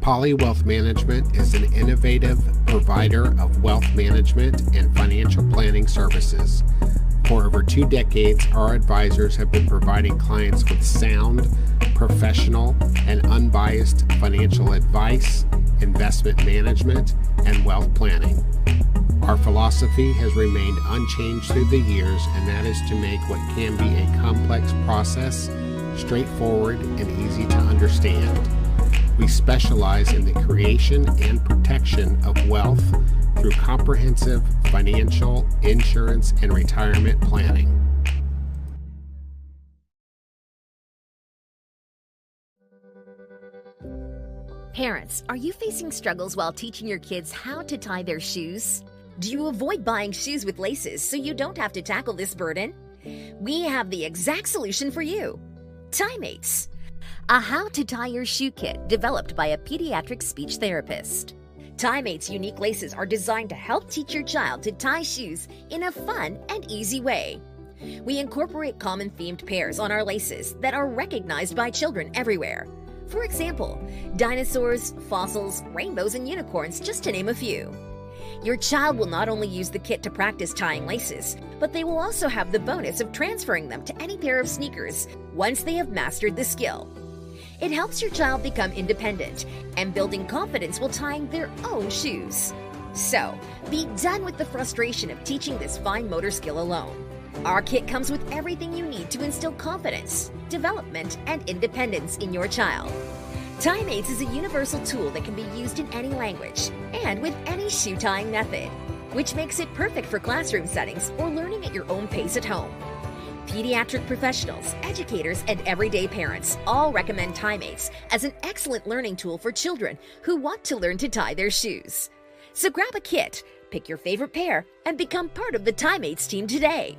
Poly Wealth Management is an innovative provider of wealth management and financial planning services. For over 2 decades, our advisors have been providing clients with sound, professional, and unbiased financial advice, investment management, and wealth planning. Our philosophy has remained unchanged through the years, and that is to make what can be a complex process straightforward and easy to understand. We specialize in the creation and protection of wealth through comprehensive financial, insurance, and retirement planning. Parents, are you facing struggles while teaching your kids how to tie their shoes? Do you avoid buying shoes with laces so you don't have to tackle this burden? We have the exact solution for you. TieMates, a how to tie your shoe kit developed by a pediatric speech therapist. TieMates unique laces are designed to help teach your child to tie shoes in a fun and easy way. We incorporate common themed pairs on our laces that are recognized by children everywhere. For example, dinosaurs, fossils, rainbows, and unicorns, just to name a few. Your child will not only use the kit to practice tying laces, but they will also have the bonus of transferring them to any pair of sneakers once they have mastered the skill. It helps your child become independent and building confidence while tying their own shoes. So, be done with the frustration of teaching this fine motor skill alone. Our kit comes with everything you need to instill confidence, development, and independence in your child. TieMates is a universal tool that can be used in any language and with any shoe tying method, which makes it perfect for classroom settings or learning at your own pace at home. Pediatric professionals, educators, and everyday parents all recommend TieMates as an excellent learning tool for children who want to learn to tie their shoes. So grab a kit, pick your favorite pair, and become part of the TieMates team today.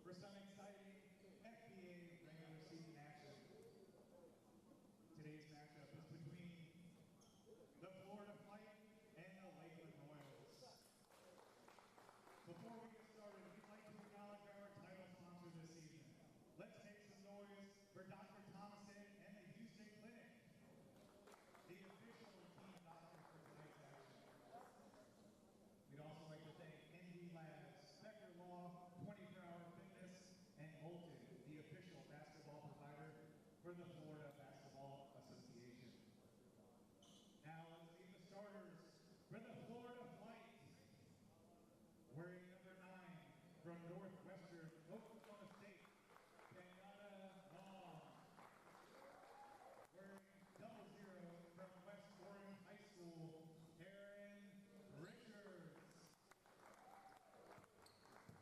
for some exciting FBA regular season action. Today's matchup is between the Florida Flight and the Lakeland Royals. Before we get started, we'd like to acknowledge our title sponsor this season. Let's make some noise for Dr. Thomason and the Houston Clinic, the official team doctor for tonight's action. We'd also like to thank ND Labs, Spectre Law, 24-Hour Fitness, and Bolton, the official basketball provider for the Florida Basketball Association. Now let's see the starters for the Florida Flight. Wearing number 9 from Northwestern Oklahoma State, Kenyatta Long. Wearing 00 from West Orange High School, Aaron Richards.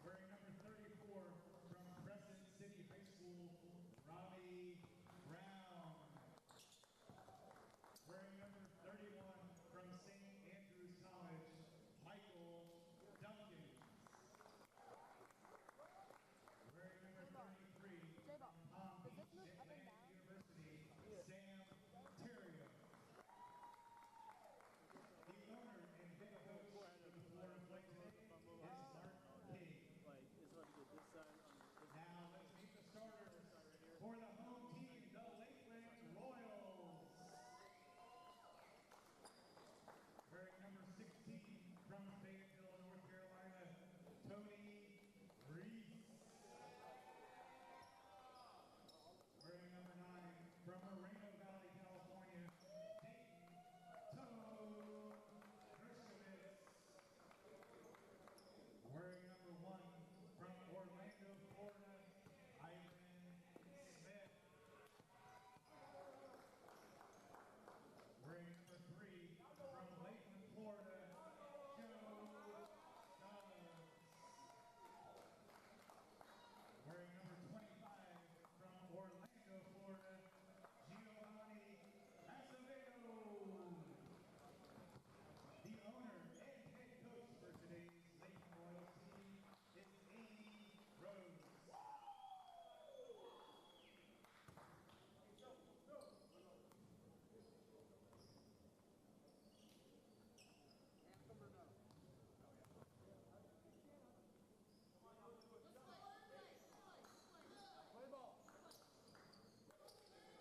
Wearing number 34 from Crescent City High School, Robbie Brown. Wearing number 31 from St. Andrews College, Michael Duncan. Wearing number 33 from Palm Beach Atlantic University, Sam Terrio. The owner and head coach of the Florida Flight today is Mark King. Now let's meet the starters for the home team, the Lakeland Royals. Wearing number 16 from Fayetteville, North Carolina, Tony Reese. Wearing number 9 from Moreno Valley, California, Dayton Toe Dershowitz. Wearing number 1 from Orlando, Florida, Ivan Smith. Wearing number 3 from Lakeland, Florida, Joe Dobbs. Wearing number 25 from Orlando, Florida, Giovanni Acevedo. The owner and head coach for today's Lakeland Royals team is Amy Rose.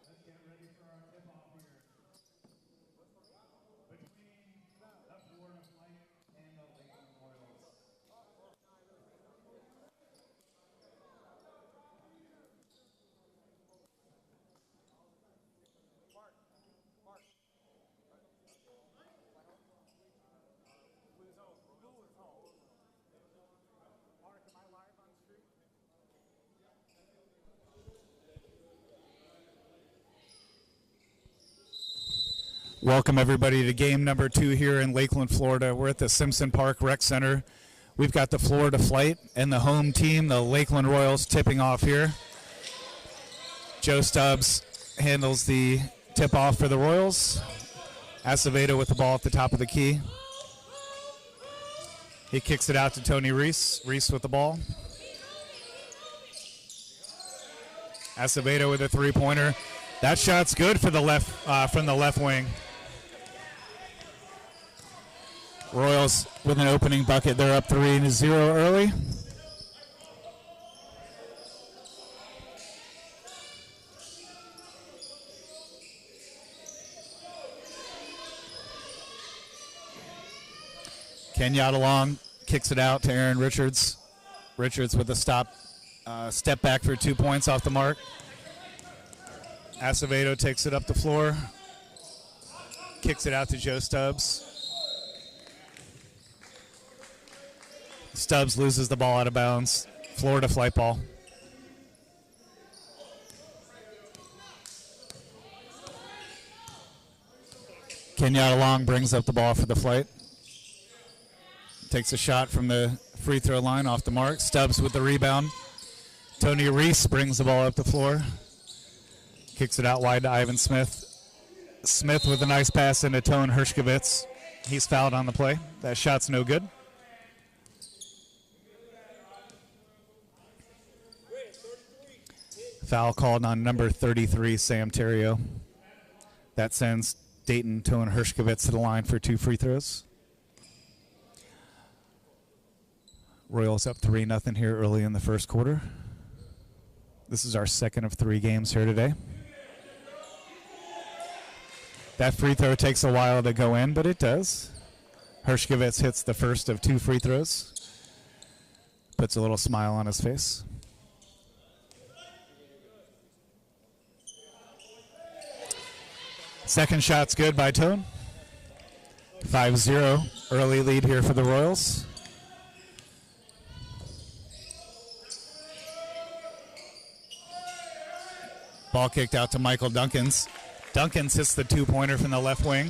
Let's get ready for our tip-off here. Between the Florida Flight and the Lakeland Royals. Mark. Blue's home. Blue is home. Mark, am I live on stream? Welcome everybody to game number 2 here in Lakeland, Florida. We're at the Simpson Park Rec Center. We've got the Florida Flight and the home team, the Lakeland Royals, tipping off here. Joe Stubbs handles the tip-off for the Royals. Acevedo with the ball at the top of the key. He kicks it out to Tony Reese. Reese with the ball. Acevedo with a three-pointer. That shot's good for the left from the left wing. Royals with an opening bucket. They're up 3-0 early. Kenyatta Long kicks it out to Aaron Richards. Richards with a step back for 2 points off the mark. Acevedo takes it up the floor. Kicks it out to Joe Stubbs. Stubbs loses the ball out of bounds. Florida Flight ball. Kenyatta Long brings up the ball for the Flight. Takes a shot from the free throw line off the mark. Stubbs with the rebound. Tony Reese brings the ball up the floor. Kicks it out wide to Ivan Smith. Smith with a nice pass into Tone Hershkovitz. He's fouled on the play. That shot's no good. Foul called on number 33, Sam Terrio. That sends Dayton Tone Hershkovitz to the line for 2 free throws. Royals up 3-0 here early in the first quarter. This is our second of 3 games here today. That free throw takes a while to go in, but it does. Hershkovitz hits the first of 2 free throws. Puts a little smile on his face. Second shot's good by Tone. 5-0, early lead here for the Royals. Ball kicked out to Michael Duncans. Duncans hits the 2-pointer from the left wing.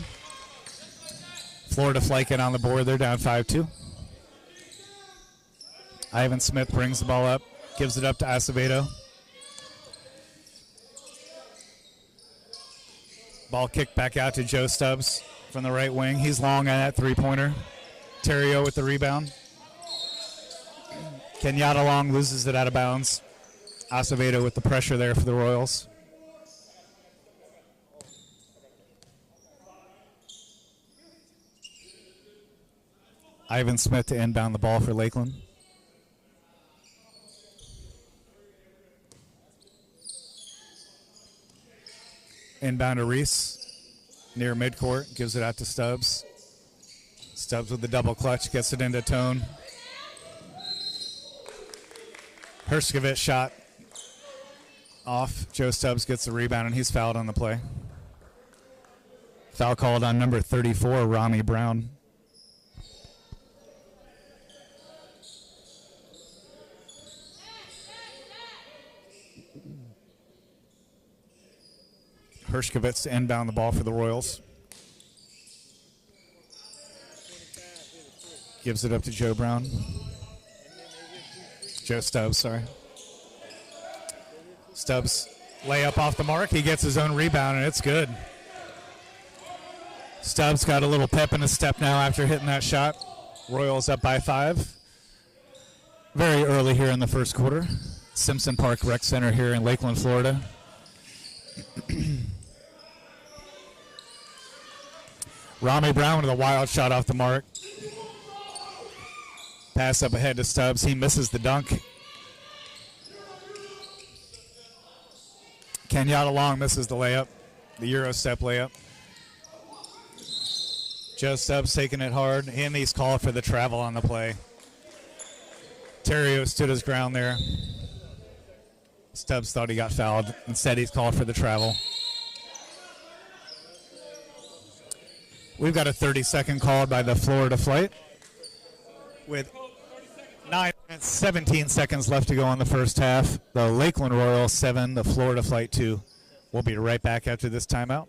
Florida Flight get on the board. They're down 5-2. Ivan Smith brings the ball up, gives it up to Acevedo. Ball kicked back out to Joe Stubbs from the right wing. He's long on that 3-pointer. Terrio with the rebound. Kenyatta Long loses it out of bounds. Acevedo with the pressure there for the Royals. Ivan Smith to inbound the ball for Lakeland. Inbound to Reese, near midcourt, gives it out to Stubbs. Stubbs with the double clutch, gets it into Tone. Hershkovitz shot off. Joe Stubbs gets the rebound, and he's fouled on the play. Foul called on number 34, Rami Brown. Hershkovitz to inbound the ball for the Royals. Gives it up to Joe Brown. Joe Stubbs, sorry. Stubbs layup off the mark. He gets his own rebound, and it's good. Stubbs got a little pep in his step now after hitting that shot. Royals up by 5. Very early here in the first quarter. Simpson Park Rec Center here in Lakeland, Florida. Rami Brown with a wild shot off the mark. Pass up ahead to Stubbs. He misses the dunk. Kenyatta Long misses the layup, the Euro step layup. Joe Stubbs taking it hard, and he's called for the travel on the play. Terrio stood his ground there. Stubbs thought he got fouled. Instead, he's called for the travel. We've got a 30-second call by the Florida Flight with 9 minutes, 17 seconds left to go in the first half. The Lakeland Royals 7, the Florida Flight 2. We'll be right back after this timeout.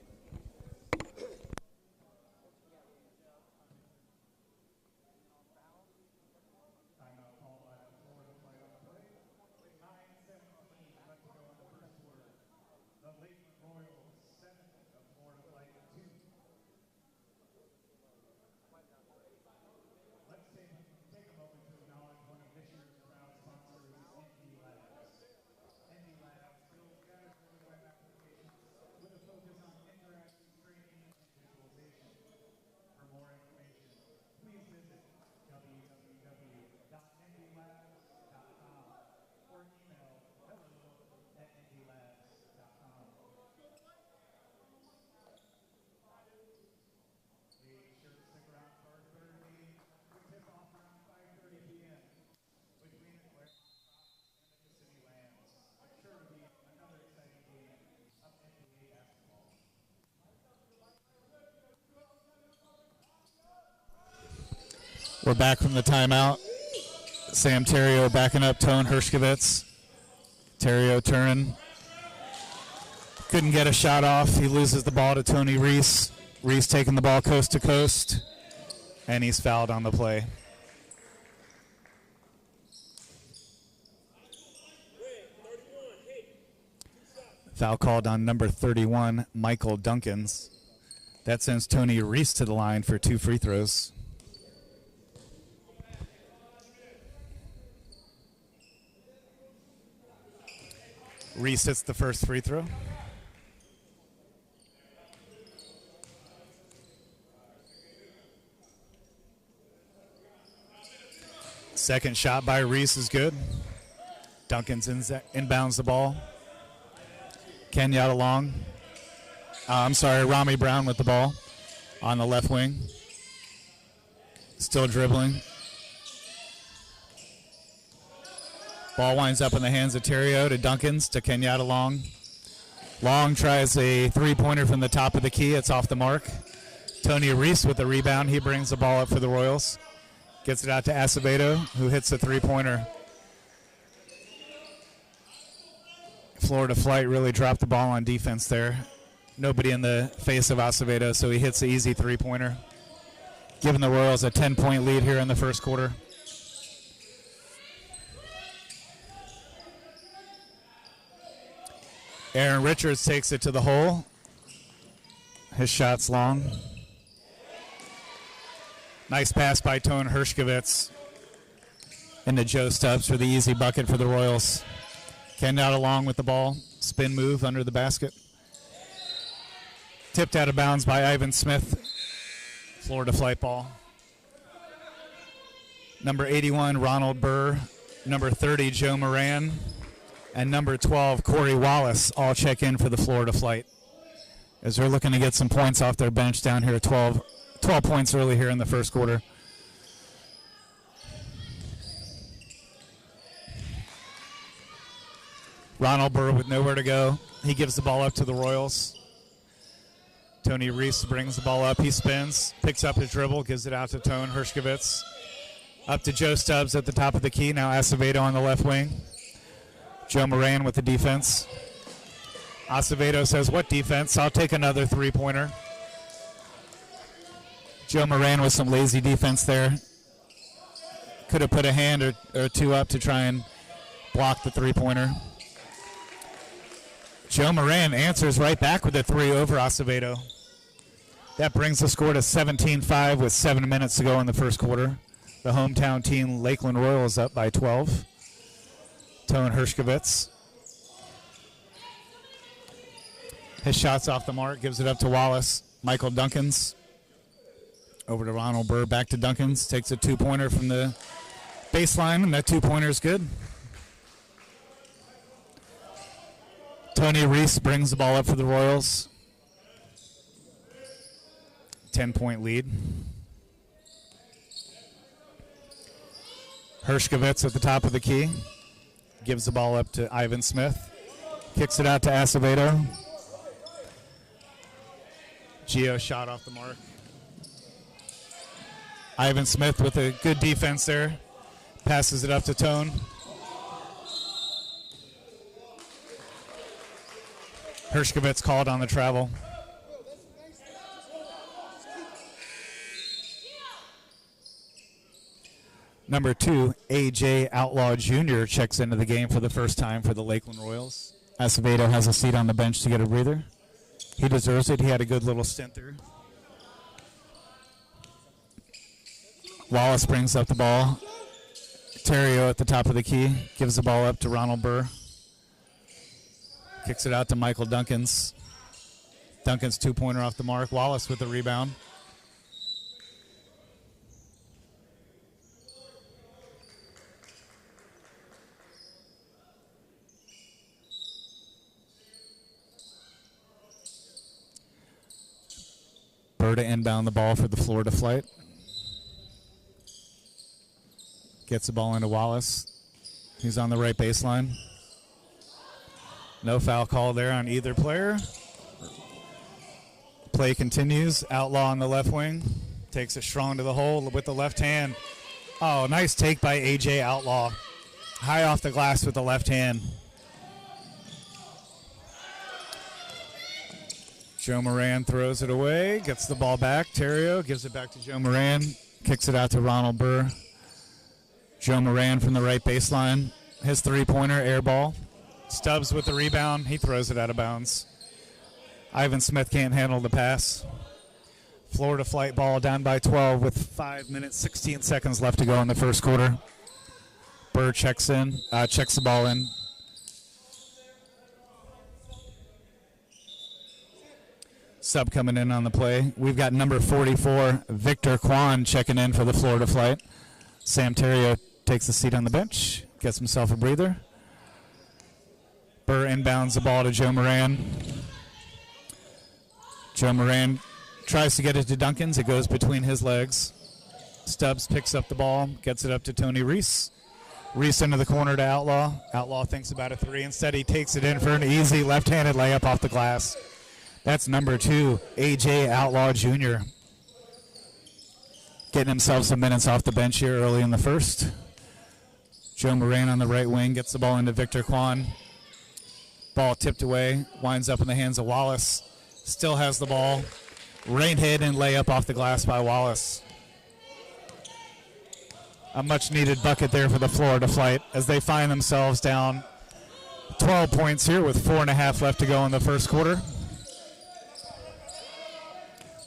We're back from the timeout. Sam Terrio backing up Tone Hershkovitz. Terrio turning. Couldn't get a shot off. He loses the ball to Tony Reese. Reese taking the ball coast to coast. And he's fouled on the play. Foul called on number 31, Michael Duncans. That sends Tony Reese to the line for 2 free throws. Reese hits the first free throw. Second shot by Reese is good. Duncan's inbounds the ball. Kenyatta Long. Rami Brown with the ball on the left wing. Still dribbling. Ball winds up in the hands of Terrio to Duncans to Kenyatta Long. Long tries a three-pointer from the top of the key. It's off the mark. Tony Reese with the rebound. He brings the ball up for the Royals. Gets it out to Acevedo, who hits a three-pointer. Florida Flight really dropped the ball on defense there. Nobody in the face of Acevedo, so he hits the easy three-pointer, giving the Royals a 10-point lead here in the first quarter. Aaron Richards takes it to the hole. His shot's long. Nice pass by Tone Hershkovitz into Joe Stubbs for the easy bucket for the Royals. Kenyatta Long with the ball. Spin move under the basket. Tipped out of bounds by Ivan Smith. Florida Flight ball. Number 81, Ronald Burr. Number 30, Joe Moran. And number 12, Corey Wallace, all check in for the Florida Flight, as they're looking to get some points off their bench down here. 12 points early here in the first quarter. Ronald Burr with nowhere to go. He gives the ball up to the Royals. Tony Reese brings the ball up. He spins, picks up his dribble, gives it out to Tone Hershkovitz. Up to Joe Stubbs at the top of the key. Now Acevedo on the left wing. Joe Moran with the defense. Acevedo says, what defense? I'll take another three-pointer. Joe Moran with some lazy defense there. Could have put a hand or two up to try and block the three-pointer. Joe Moran answers right back with a three over Acevedo. That brings the score to 17-5 with 7 minutes to go in the first quarter. The hometown team, Lakeland Royals, up by 12. Tone Hershkovitz. His shot's off the mark, gives it up to Wallace. Michael Duncans. Over to Ronald Burr, back to Duncans. Takes a two-pointer from the baseline, and that two-pointer is good. Tony Reese brings the ball up for the Royals. 10-point lead. Hershkovitz at the top of the key. Gives the ball up to Ivan Smith. Kicks it out to Acevedo. Gio shot off the mark. Ivan Smith with a good defense there. Passes it up to Tone. Hershkovitz called on the travel. Number 2, A.J. Outlaw Jr. checks into the game for the first time for the Lakeland Royals. Acevedo has a seat on the bench to get a breather. He deserves it. He had a good little stint there. Wallace brings up the ball. Terrio at the top of the key. Gives the ball up to Ronald Burr. Kicks it out to Michael Duncans. Duncans two-pointer off the mark. Wallace with the rebound. Burr to inbound the ball for the Florida Flight. Gets the ball into Wallace. He's on the right baseline. No foul call there on either player. Play continues. Outlaw on the left wing. Takes it strong to the hole with the left hand. Oh, nice take by A.J. Outlaw. High off the glass with the left hand. Joe Moran throws it away. Gets the ball back. Terrio gives it back to Joe Moran. Kicks it out to Ronald Burr. Joe Moran from the right baseline. His three-pointer, air ball. Stubbs with the rebound. He throws it out of bounds. Ivan Smith can't handle the pass. Florida Flight ball down by 12 with 5 minutes, 16 seconds left to go in the first quarter. Burr checks the ball in. Sub coming in on the play. We've got number 44, Victor Kwan, checking in for the Florida Flight. Sam Terrio takes a seat on the bench, gets himself a breather. Burr inbounds the ball to Joe Moran. Joe Moran tries to get it to Duncans. It goes between his legs. Stubbs picks up the ball, gets it up to Tony Reese. Reese into the corner to Outlaw. Outlaw thinks about a three. Instead, he takes it in for an easy left-handed layup off the glass. That's number 2, A.J. Outlaw Jr. Getting himself some minutes off the bench here early in the first. Joe Moran on the right wing gets the ball into Victor Kwan. Ball tipped away, winds up in the hands of Wallace. Still has the ball. Rain hit and layup off the glass by Wallace. A much-needed bucket there for the Florida Flight as they find themselves down 12 points here with 4.5 left to go in the first quarter.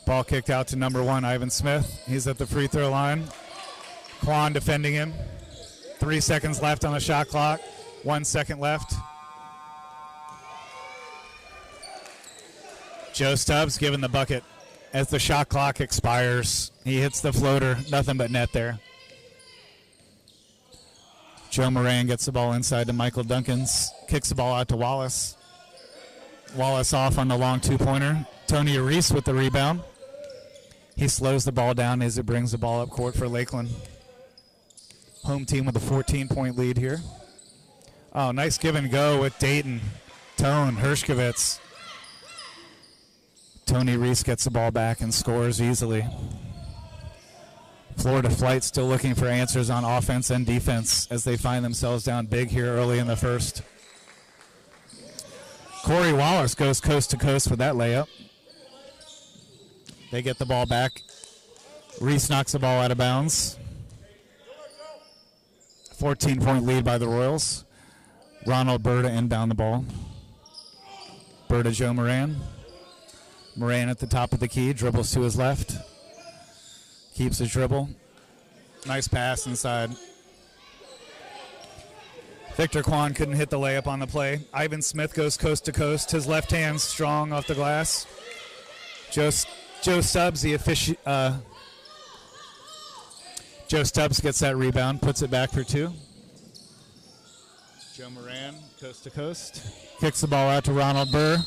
Ball kicked out to number 1, Ivan Smith. He's at the free throw line. Kwan defending him. 3 seconds left on the shot clock. 1 second left. Joe Stubbs giving the bucket as the shot clock expires. He hits the floater. Nothing but net there. Joe Moran gets the ball inside to Michael Duncans. Kicks the ball out to Wallace. Wallace off on the long two-pointer. Tony Reese with the rebound. He slows the ball down as it brings the ball up court for Lakeland. Home team with a 14-point lead here. Oh, nice give and go with Dayton, Tone, Hershkovitz. Tony Reese gets the ball back and scores easily. Florida Flight still looking for answers on offense and defense as they find themselves down big here early in the first. Corey Wallace goes coast to coast with that layup. They get the ball back. Reese knocks the ball out of bounds. 14-point lead by the Royals. Ronald Burr to inbound the ball. Burr to Joe Moran. Moran at the top of the key, dribbles to his left. Keeps his dribble. Nice pass inside. Victor Kwan couldn't hit the layup on the play. Ivan Smith goes coast to coast. His left hand strong off the glass. Joe Stubbs, Joe Stubbs gets that rebound, puts it back for 2. Joe Moran, coast to coast. Kicks the ball out to Ronald Burr.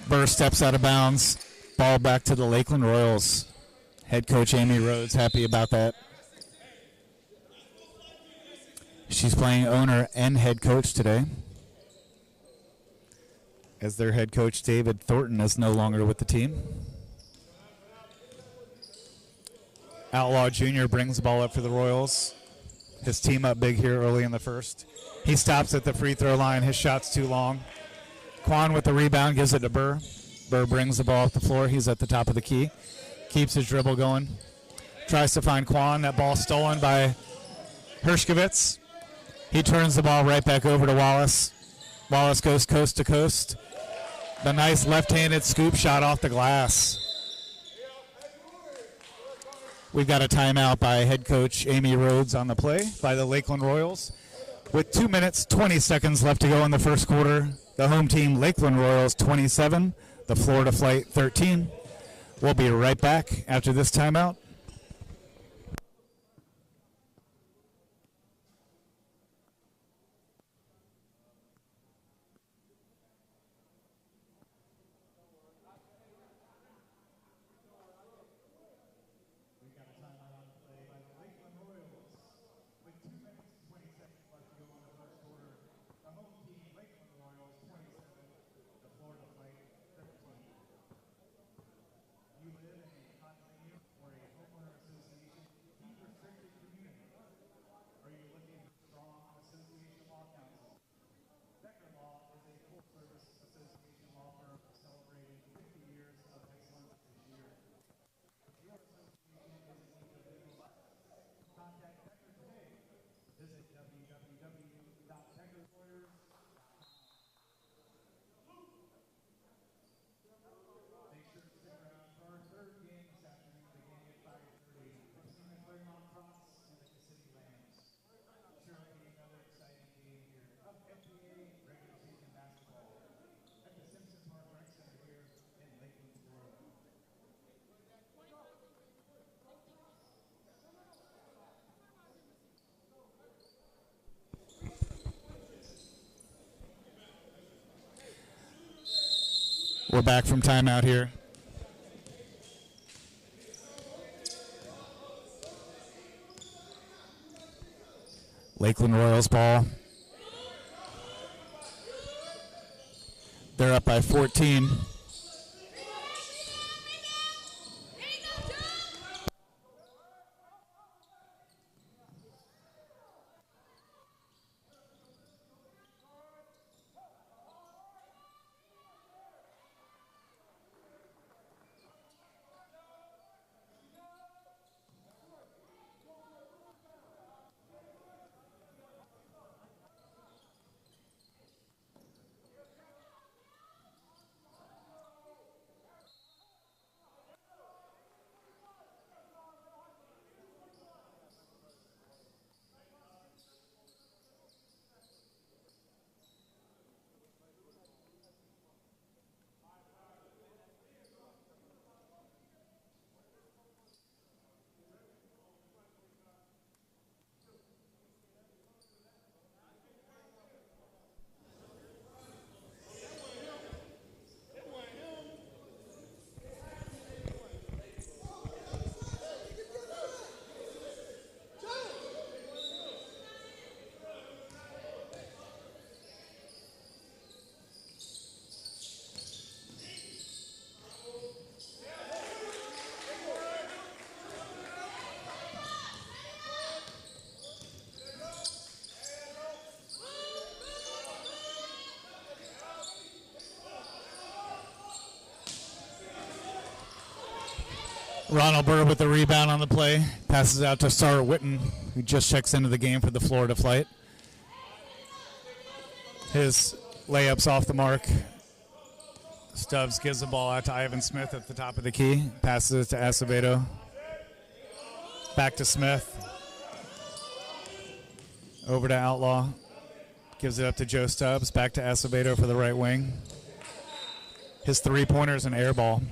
Burr steps out of bounds. Ball back to the Lakeland Royals. Head coach Amy Rhodes happy about that. She's playing owner and head coach today, as their head coach David Thornton is no longer with the team. Outlaw Jr. brings the ball up for the Royals. His team up big here early in the first. He stops at the free throw line. His shot's too long. Kwan with the rebound gives it to Burr. Burr brings the ball up the floor. He's at the top of the key. Keeps his dribble going. Tries to find Kwan. That ball stolen by Hershkovitz. He turns the ball right back over to Wallace. Wallace goes coast to coast. The nice left-handed scoop shot off the glass. We've got a timeout by head coach Amy Rhodes on the play by the Lakeland Royals. With 2 minutes, 20 seconds left to go in the first quarter, the home team Lakeland Royals 27, the Florida Flight 13. We'll be right back after this timeout. You live in a condominium or a home We're back from timeout here. Lakeland Royals ball. They're up by 14. Ronald Burr with the rebound on the play. Passes out to Sarah Witten, who just checks into the game for the Florida Flight. His layup's off the mark. Stubbs gives the ball out to Ivan Smith at the top of the key. Passes it to Acevedo. Back to Smith. Over to Outlaw. Gives it up to Joe Stubbs. Back to Acevedo for the right wing. His three-pointer's an air ball.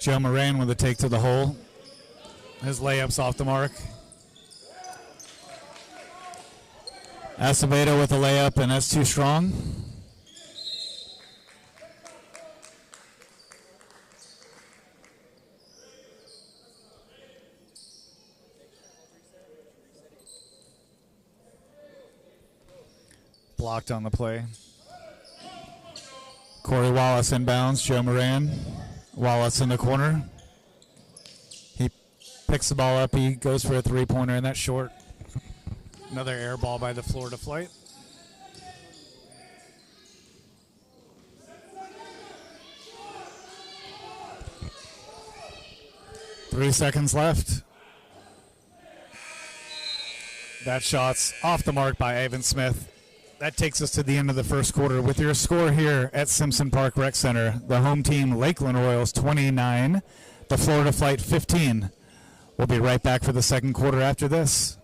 Joe Moran with a take to the hole. His layup's off the mark. Acevedo with a layup, and that's too strong. Blocked on the play. Corey Wallace inbounds. Joe Moran. Wallace in the corner. He picks the ball up. He goes for a three-pointer, and that's short. Another air ball by the Florida Flight. Three seconds left. That shot's off the mark by Ivan Smith. That takes us to the end of the first quarter with your score here at Simpson Park Rec Center. The home team, Lakeland Royals, 29. The Florida Flight, 15. We'll be right back for the second quarter after this.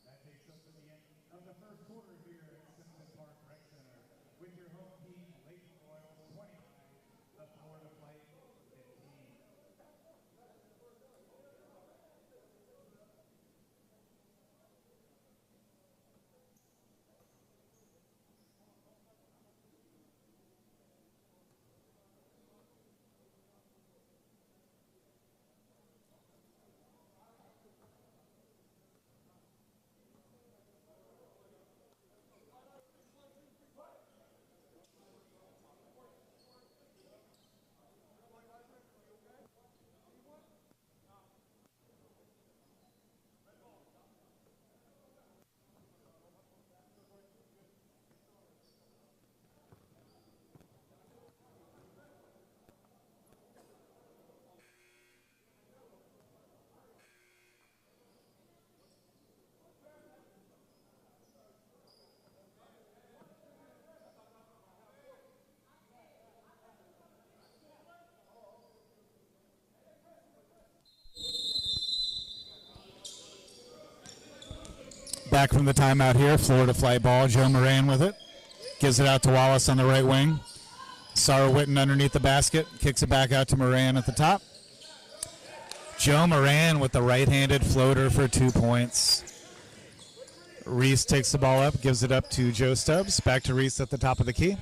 That takes us to the end of the first quarter here at Simpson Park Rec Center with your home team, Lakeland Royals, 29, the Florida Flight, 15. Back from the timeout here, Florida flight ball. Joe Moran with it. Gives it out to Wallace on the right wing. Sarah Witten underneath the basket. Kicks it back out to Moran at the top. Joe Moran with the right-handed floater for 2 points. Reese takes the ball up, gives it up to Joe Stubbs. Back to Reese at the top of the key.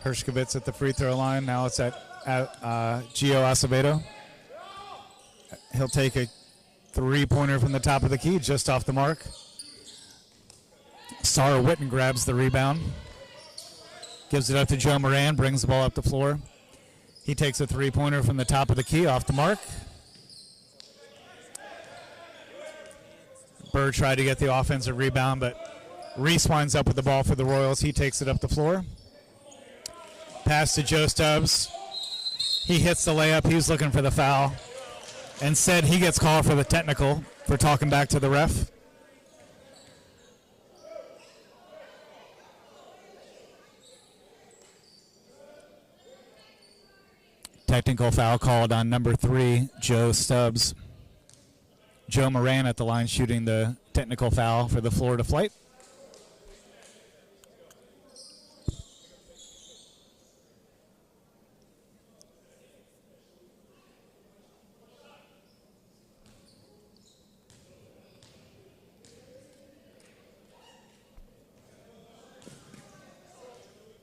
Hershkovitz at the free throw line. Now it's at Gio Acevedo. He'll take a three-pointer from the top of the key, just off the mark. Sarah Witten grabs the rebound. Gives it up to Joe Moran, brings the ball up the floor. He takes a three-pointer from the top of the key, off the mark. Burr tried to get the offensive rebound, but Reese winds up with the ball for the Royals. He takes it up the floor. Pass to Joe Stubbs. He hits the layup. He was looking for the foul. And said he gets called for the technical for talking back to the ref. Technical foul called on number 3, Joe Stubbs. Joe Moran at the line shooting the technical foul for the Florida flight.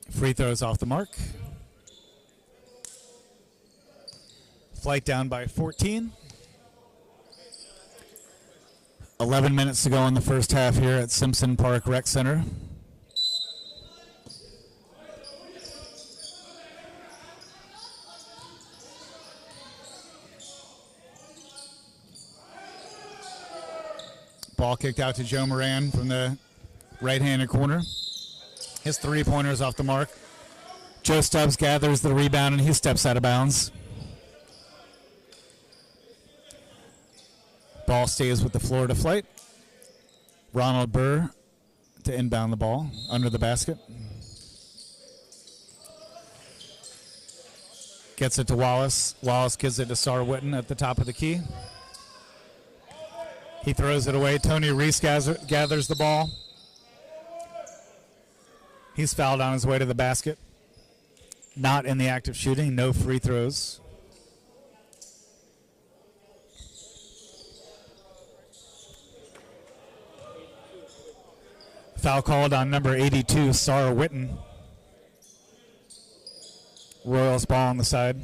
Free throws off the mark. Flight down by 14. 11 minutes to go in the first half here at Simpson Park Rec Center. Ball kicked out to Joe Moran from the right-handed corner. His three-pointer's off the mark. Joe Stubbs gathers the rebound and he steps out of bounds. Ball stays with the Florida flight. Ronald Burr to inbound the ball under the basket. Gets it to Wallace. Wallace gives it to Sarah Witten at the top of the key. He throws it away. Tony Reese gathers the ball. He's fouled on his way to the basket. Not in the act of shooting. No free throws. Foul called on number 82, Sarah Witten. Royals ball on the side.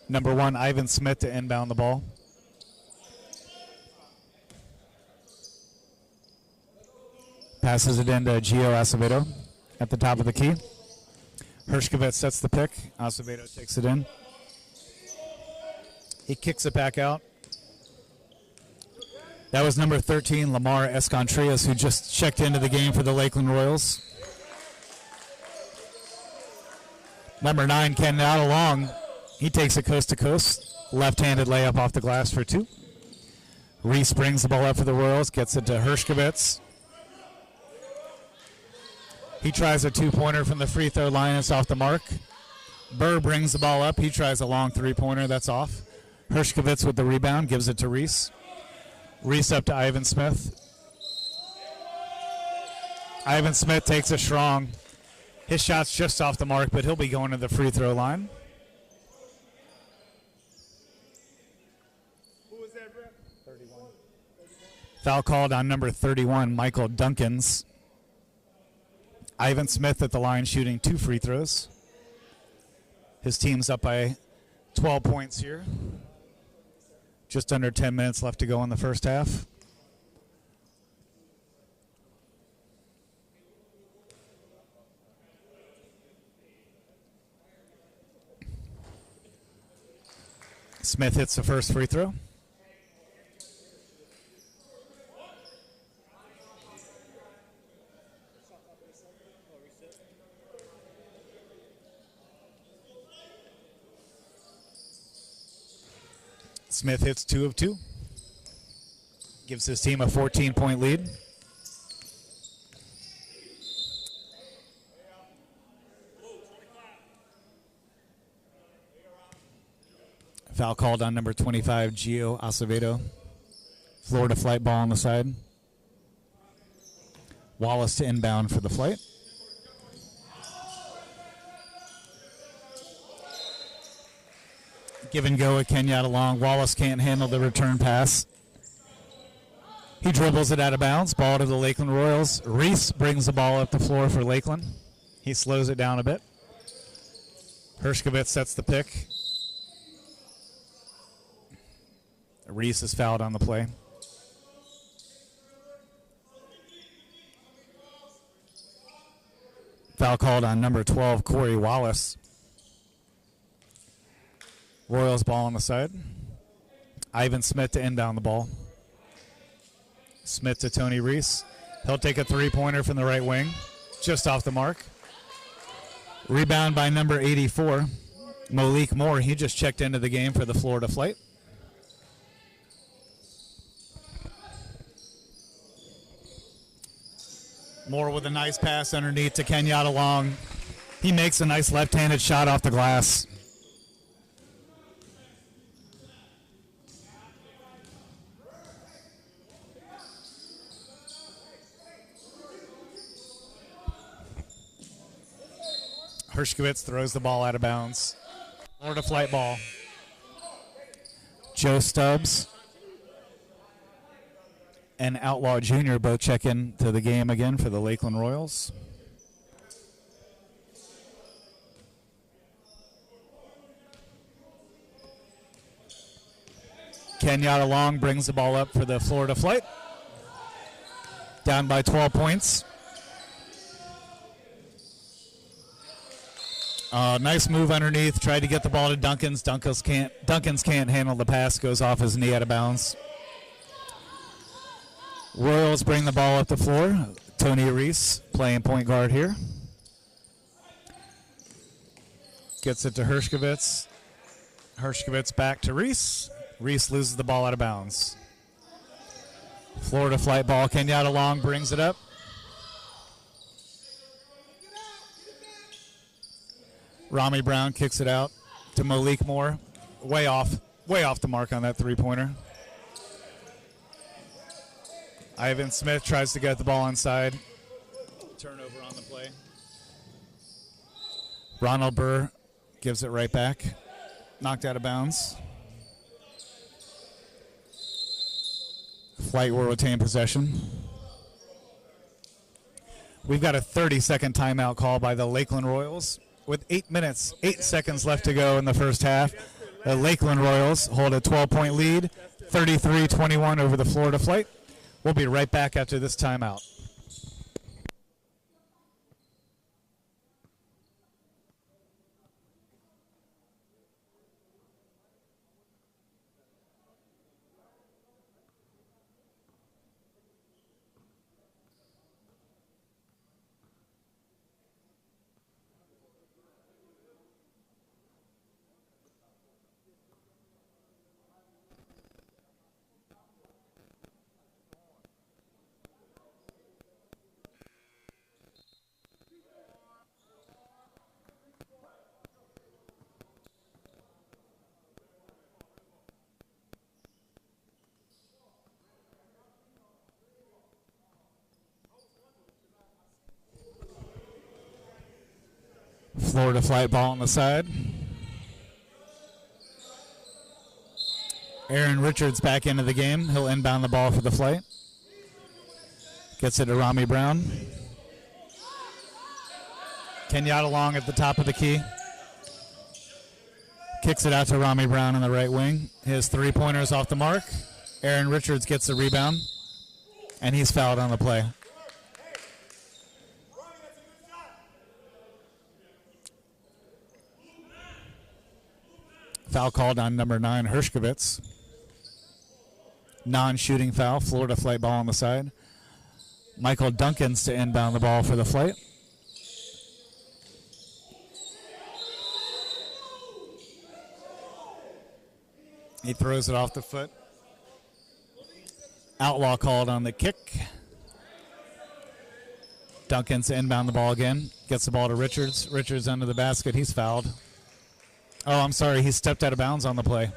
Number 1, Ivan Smith to inbound the ball. Passes it into Gio Acevedo at the top of the key. Hershkovitz sets the pick. Acevedo takes it in. He kicks it back out. That was number 13, Lamar Escontrias, who just checked into the game for the Lakeland Royals. Number 9, Ken Long. He takes it coast to coast. Left-handed layup off the glass for 2. Reese brings the ball up for the Royals, gets it to Hershkovitz. He tries a two-pointer from the free throw line. It's off the mark. Burr brings the ball up. He tries a long three-pointer. That's off. Hershkovitz with the rebound, gives it to Reese. Reese up to Ivan Smith. Ivan Smith takes it strong. His shot's just off the mark, but he'll be going to the free throw line. Who was that, Brett? 31. Foul called on number 31, Michael Duncans. Ivan Smith at the line shooting 2 free throws. His team's up by 12 points here. Just under 10 minutes left to go in the first half. Smith hits the first free throw. Smith hits 2 of 2. Gives his team a 14-point lead. Foul called on number 25, Gio Acevedo. Florida flight ball on the side. Wallace to inbound for the flight. Give and go with Kenyatta Long. Wallace can't handle the return pass. He dribbles it out of bounds. Ball to the Lakeland Royals. Reese brings the ball up the floor for Lakeland. He slows it down a bit. Hershkovitz sets the pick. Reese is fouled on the play. Foul called on number 12, Corey Wallace. Royals ball on the side. Ivan Smith to inbound the ball. Smith to Tony Reese. He'll take a three-pointer from the right wing. Just off the mark. Rebound by number 84, Malik Moore. He just checked into the game for the Florida Flight. Moore with a nice pass underneath to Kenyatta Long. He makes a nice left-handed shot off the glass. Hershkovitz throws the ball out of bounds. Florida Flight ball. Joe Stubbs and Outlaw Jr. both check in to the game again for the Lakeland Royals. Kenyatta Long brings the ball up for the Florida Flight. Down by 12 points. Nice move underneath. Tried to get the ball to Duncans. Duncans can't handle the pass. Goes off his knee out of bounds. Royals bring the ball up the floor. Tony Reese playing point guard here. Gets it to Hershkovitz. Hershkovitz back to Reese. Reese loses the ball out of bounds. Florida Flight ball. Kenyatta Long brings it up. Rami Brown kicks it out to Malik Moore. Way off the mark on that three-pointer. Ivan Smith tries to get the ball inside. Turnover on the play. Ronald Burr gives it right back. Knocked out of bounds. Flight will retain possession. We've got a 30-second timeout call by the Lakeland Royals. With 8 seconds left to go in the first half, the Lakeland Royals hold a 12-point lead, 33-21 over the Florida Flight. We'll be right back after this timeout. Florida Flight ball on the side. Aaron Richards back into the game. He'll inbound the ball for the Flight. Gets it to Rami Brown. Kenyatta Long at the top of the key. Kicks it out to Rami Brown in the right wing. His three-pointers off the mark. Aaron Richards gets the rebound, and he's fouled on the play. Foul called on number 9, Hershkovitz. Non-shooting foul. Florida Flight ball on the side. Michael Duncans to inbound the ball for the Flight. He throws it off the foot. Outlaw called on the kick. Duncans to inbound the ball again. Gets the ball to Richards. Richards under the basket. He's fouled. Oh, I'm sorry. He stepped out of bounds on the play.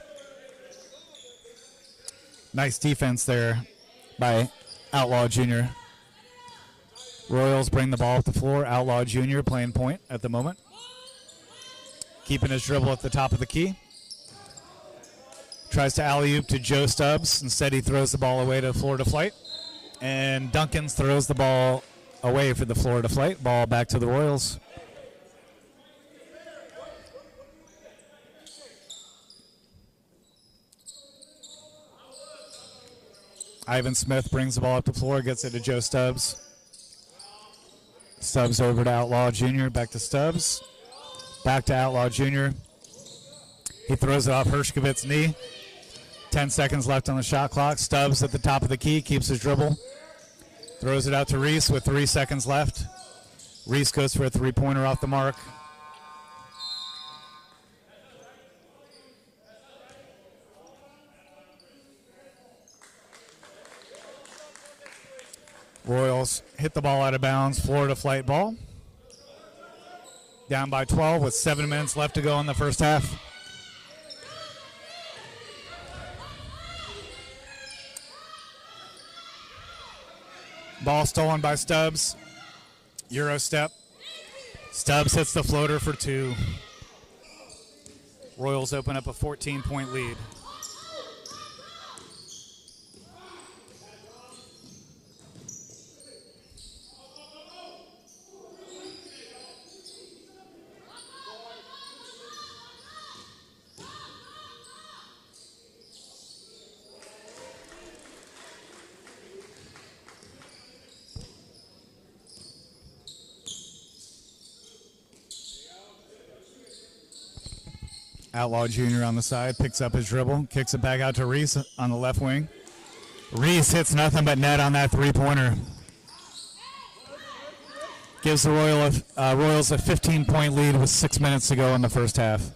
Nice defense there by Outlaw Jr. Royals bring the ball up the floor. Outlaw Jr. playing point at the moment. Keeping his dribble at the top of the key. Tries to alley-oop to Joe Stubbs. Instead, he throws the ball away to Florida Flight. And Duncans throws the ball away for the Florida Flight. Ball back to the Royals. Ivan Smith brings the ball up the floor, gets it to Joe Stubbs. Stubbs over to Outlaw Jr., back to Stubbs. Back to Outlaw Jr. He throws it off Hershkovitz's knee. 10 seconds left on the shot clock. Stubbs at the top of the key, keeps his dribble. Throws it out to Reese with 3 seconds left. Reese goes for a three-pointer off the mark. Royals hit the ball out of bounds. Florida Flight ball. Down by 12 with 7 minutes left to go in the first half. Ball stolen by Stubbs. Euro step. Stubbs hits the floater for 2. Royals open up a 14-point lead. Outlaw Jr. on the side, picks up his dribble, kicks it back out to Reese on the left wing. Reese hits nothing but net on that three-pointer. Gives the Royals a 15-point lead with 6 minutes to go in the first half.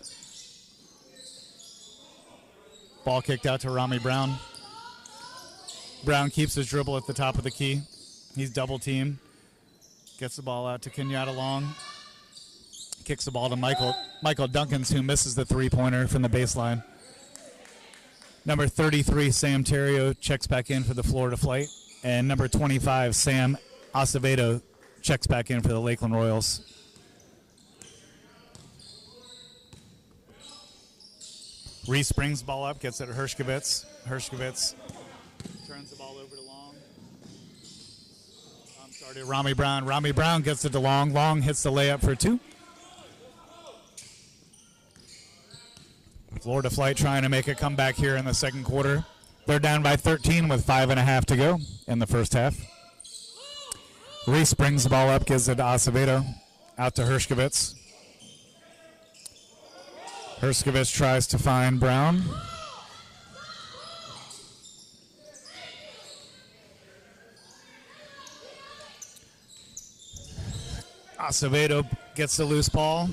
Ball kicked out to Rami Brown. Brown keeps his dribble at the top of the key. He's double-teamed. Gets the ball out to Kenyatta Long. Kicks the ball to Michael Duncans, who misses the three-pointer from the baseline. Number 33, Sam Terrio, checks back in for the Florida Flight. And number 25, Sam Acevedo, checks back in for the Lakeland Royals. Reese brings the ball up, gets it to Hershkovitz. Hershkovitz turns the ball over to Long. To Rami Brown. Rami Brown gets it to Long. Long hits the layup for 2. Florida Flight trying to make a comeback here in the second quarter. They're down by 13 with 5.5 to go in the first half. Reese brings the ball up, gives it to Acevedo. Out to Hershkovitz. Hershkovitz tries to find Brown. Acevedo gets the loose ball.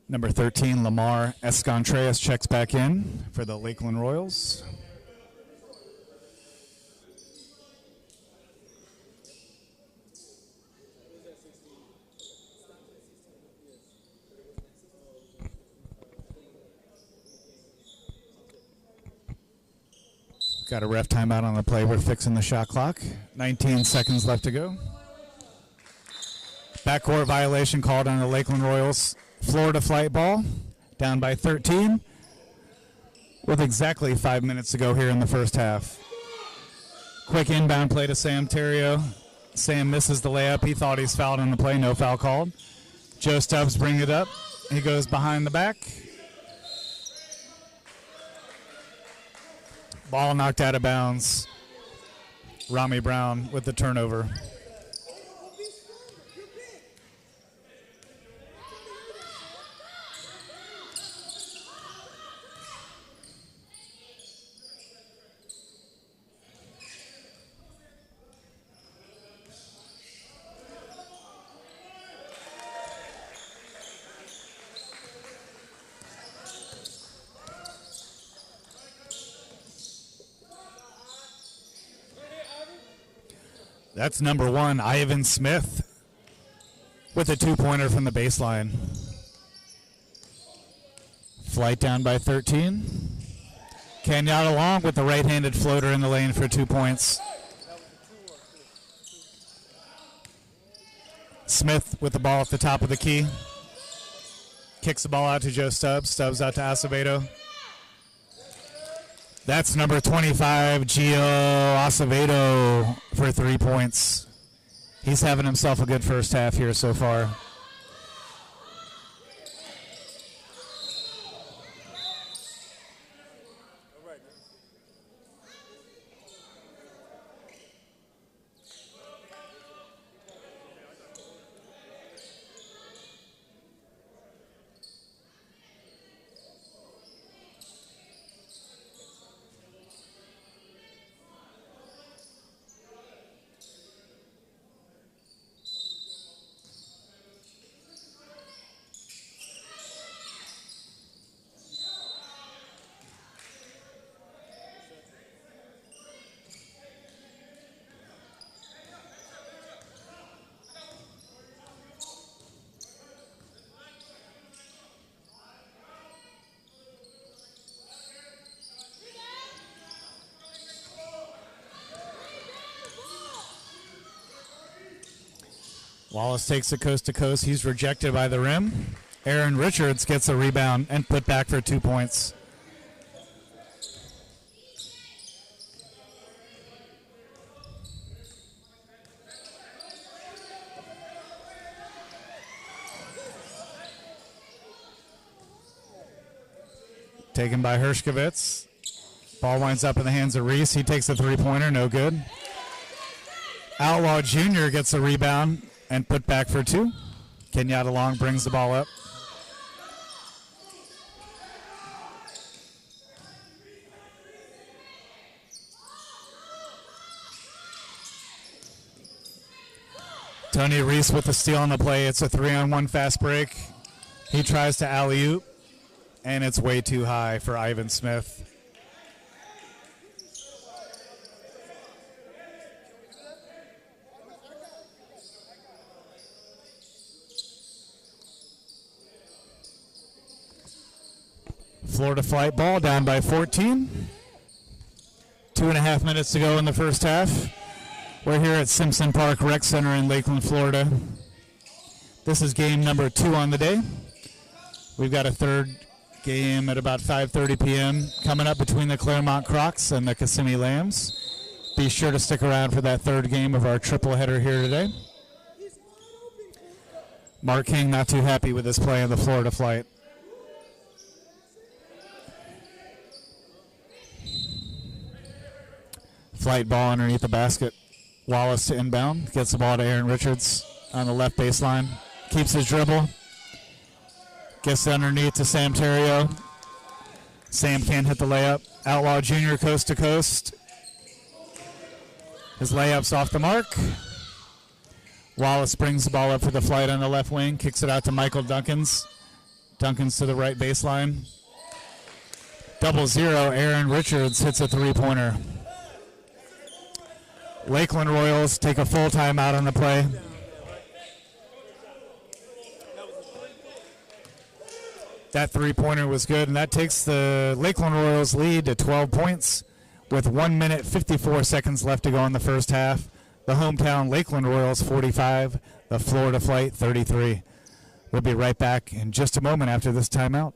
Number 13, Lamar Escontreras checks back in for the Lakeland Royals. Got a ref timeout on the play. We're fixing the shot clock. 19 seconds left to go. Backcourt violation called on the Lakeland Royals. Florida Flight ball, down by 13, with exactly 5 minutes to go here in the first half. Quick inbound play to Sam Terrio. Sam misses the layup. He thought he's fouled on the play. No foul called. Joe Stubbs brings it up. He goes behind the back. Ball knocked out of bounds. Rami Brown with the turnover. That's number 1, Ivan Smith. with a two-pointer from the baseline. Flight down by 13. Kenyatta Long with the right-handed floater in the lane for 2 points. Smith with the ball at the top of the key. Kicks the ball out to Joe Stubbs. Stubbs out to Acevedo. That's number 25, Gio Acevedo, for 3 points. He's having himself a good first half here so far. Wallace takes it coast to coast. He's rejected by the rim. Aaron Richards gets a rebound and put back for 2 points. Taken by Hershkovitz. Ball winds up in the hands of Reese. He takes a three-pointer, no good. Outlaw Jr. gets a rebound and put back for 2. Kenyatta Long brings the ball up. Tony Reese with the steal on the play. It's a 3-on-1 fast break. He tries to alley-oop, and it's way too high for Ivan Smith. Florida Flight ball down by 14. 2.5 minutes to go in the first half. We're here at Simpson Park Rec Center in Lakeland, Florida. This is game number 2 on the day. We've got a third game at about 5:30 p.m. coming up between the Claremont Crocs and the Kissimmee Lambs. Be sure to stick around for that third game of our triple header here today. Mark King not too happy with his play in the Florida Flight. Flight ball underneath the basket. Wallace to inbound. Gets the ball to Aaron Richards on the left baseline. Keeps his dribble. Gets it underneath to Sam Terrio. Sam can't hit the layup. Outlaw Jr. coast to coast. His layup's off the mark. Wallace brings the ball up for the Flight on the left wing. Kicks it out to Michael Duncans. Duncans to the right baseline. 0-0. Aaron Richards hits a three-pointer. Lakeland Royals take a full timeout on the play. That three-pointer was good, and that takes the Lakeland Royals lead to 12 points with 1 minute 54 seconds left to go in the first half. The hometown Lakeland Royals 45, the Florida Flight 33. We'll be right back in just a moment after this timeout.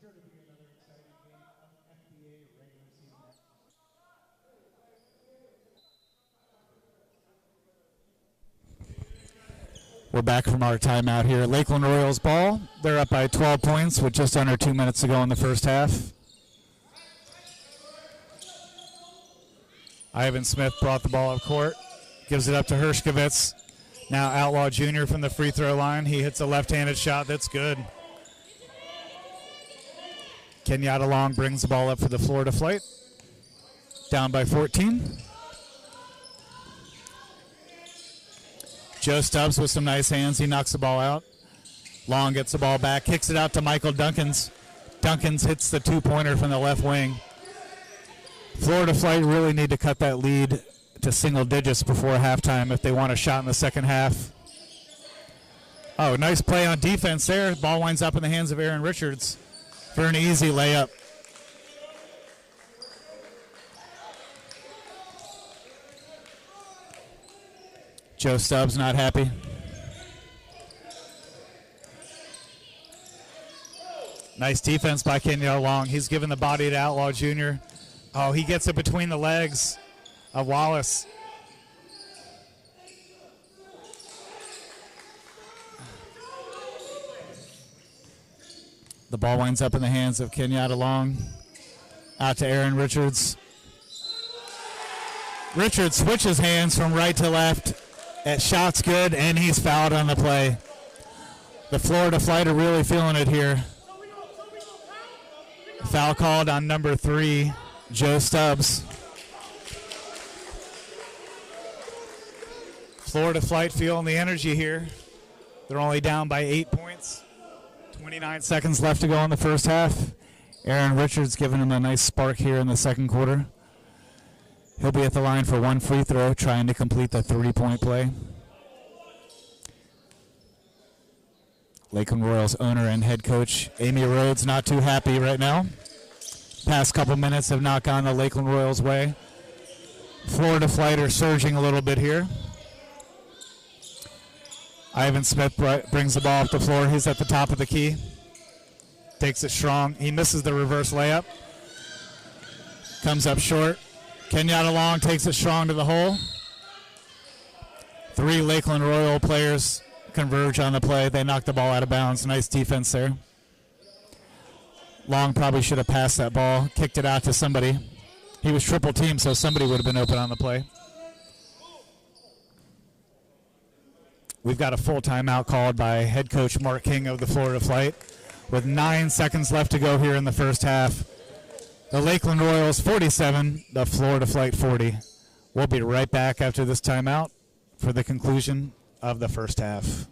Sure to be another exciting game of FBA. We're back from our timeout here. Lakeland Royals ball. They're up by 12 points with just under 2 minutes to go in the first half. Ivan Smith brought the ball up court. Gives it up to Hershkovitz. Now Outlaw Jr. from the free throw line. He hits a left-handed shot. That's good. Kenyatta Long brings the ball up for the Florida Flight. Down by 14. Joe Stubbs with some nice hands. He knocks the ball out. Long gets the ball back. Kicks it out to Michael Duncans. Duncans hits the two-pointer from the left wing. Florida Flight really need to cut that lead to single digits before halftime if they want a shot in the second half. Oh, nice play on defense there. Ball winds up in the hands of Aaron Richards for an easy layup. Joe Stubbs not happy. Nice defense by Kenyatta Long. He's given the body to Outlaw Jr. Oh, he gets it between the legs of Wallace. The ball winds up in the hands of Kenyatta Long. Out to Aaron Richards. Richards switches hands from right to left. That shot's good, and he's fouled on the play. The Florida Flight are really feeling it here. Foul called on number 3, Joe Stubbs. Florida Flight feeling the energy here. They're only down by 8 points. 29 seconds left to go in the first half. Aaron Richards giving him a nice spark here in the second quarter. He'll be at the line for one free throw, trying to complete the 3-point play. Lakeland Royals owner and head coach Amy Rhodes not too happy right now. Past couple minutes have not gone the Lakeland Royals' way. Florida Flight are surging a little bit here. Ivan Smith brings the ball up the floor. He's at the top of the key. Takes it strong. He misses the reverse layup. Comes up short. Kenyatta Long takes it strong to the hole. 3 Lakeland Royal players converge on the play. They knock the ball out of bounds. Nice defense there. Long probably should have passed that ball, kicked it out to somebody. He was triple teamed, so somebody would have been open on the play. We've got a full timeout called by head coach Mark King of the Florida Flight with 9 seconds left to go here in the first half. The Lakeland Royals 47, the Florida Flight 40. We'll be right back after this timeout for the conclusion of the first half.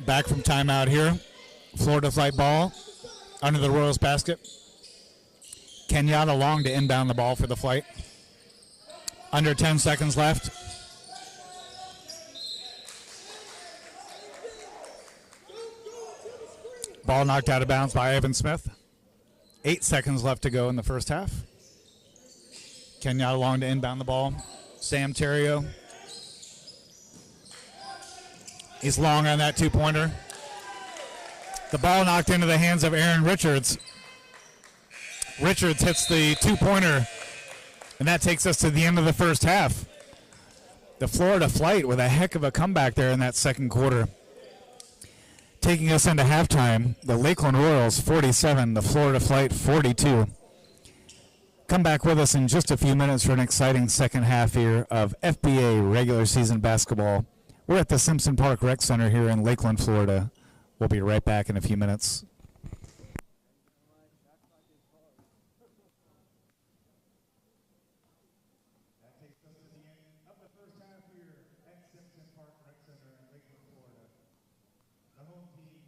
Back from timeout here. Florida Flight ball under the Royals basket. Kenyatta Long to inbound the ball for the Flight. Under 10 seconds left. Ball knocked out of bounds by Ivan Smith. 8 seconds left to go in the first half. Kenyatta Long to inbound the ball. Sam Terrio. He's long on that two-pointer. The ball knocked into the hands of Aaron Richards. Richards hits the two-pointer, and that takes us to the end of the first half. The Florida Flight with a heck of a comeback there in that second quarter. Taking us into halftime, the Lakeland Royals 47, the Florida Flight 42. Come back with us in just a few minutes for an exciting second half here of FBA regular season basketball. We're at the Simpson Park Rec Center here in Lakeland, Florida. We'll be right back in a few minutes. That takes us to the end of the first half here at Simpson Park Rec Center in Lakeland, Florida. The home team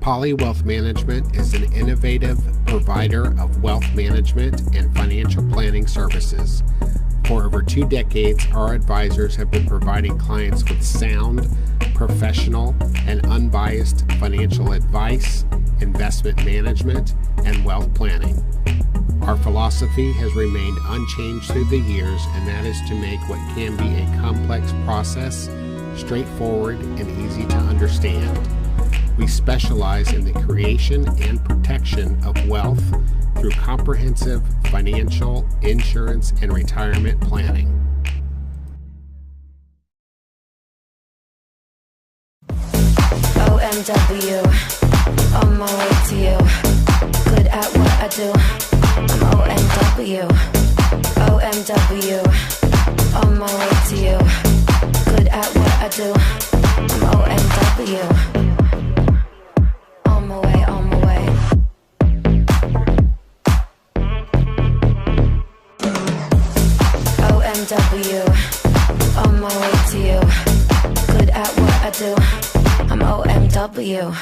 Poly Wealth Management is an innovative provider of wealth management and financial planning services. For over 2 decades, our advisors have been providing clients with sound, professional, and unbiased financial advice, investment management, and wealth planning. Our philosophy has remained unchanged through the years, and that is to make what can be a complex process straightforward and easy to understand. We specialize in the creation and protection of wealth through comprehensive financial, insurance, and retirement planning. OMW, on my way to you. Good at what I do. I'm OMW, OMW, on my way to you. Good at what I do. I'm OMW, on my way, on my way. OMW, on my way to you. Good at what I do. I'm OMW.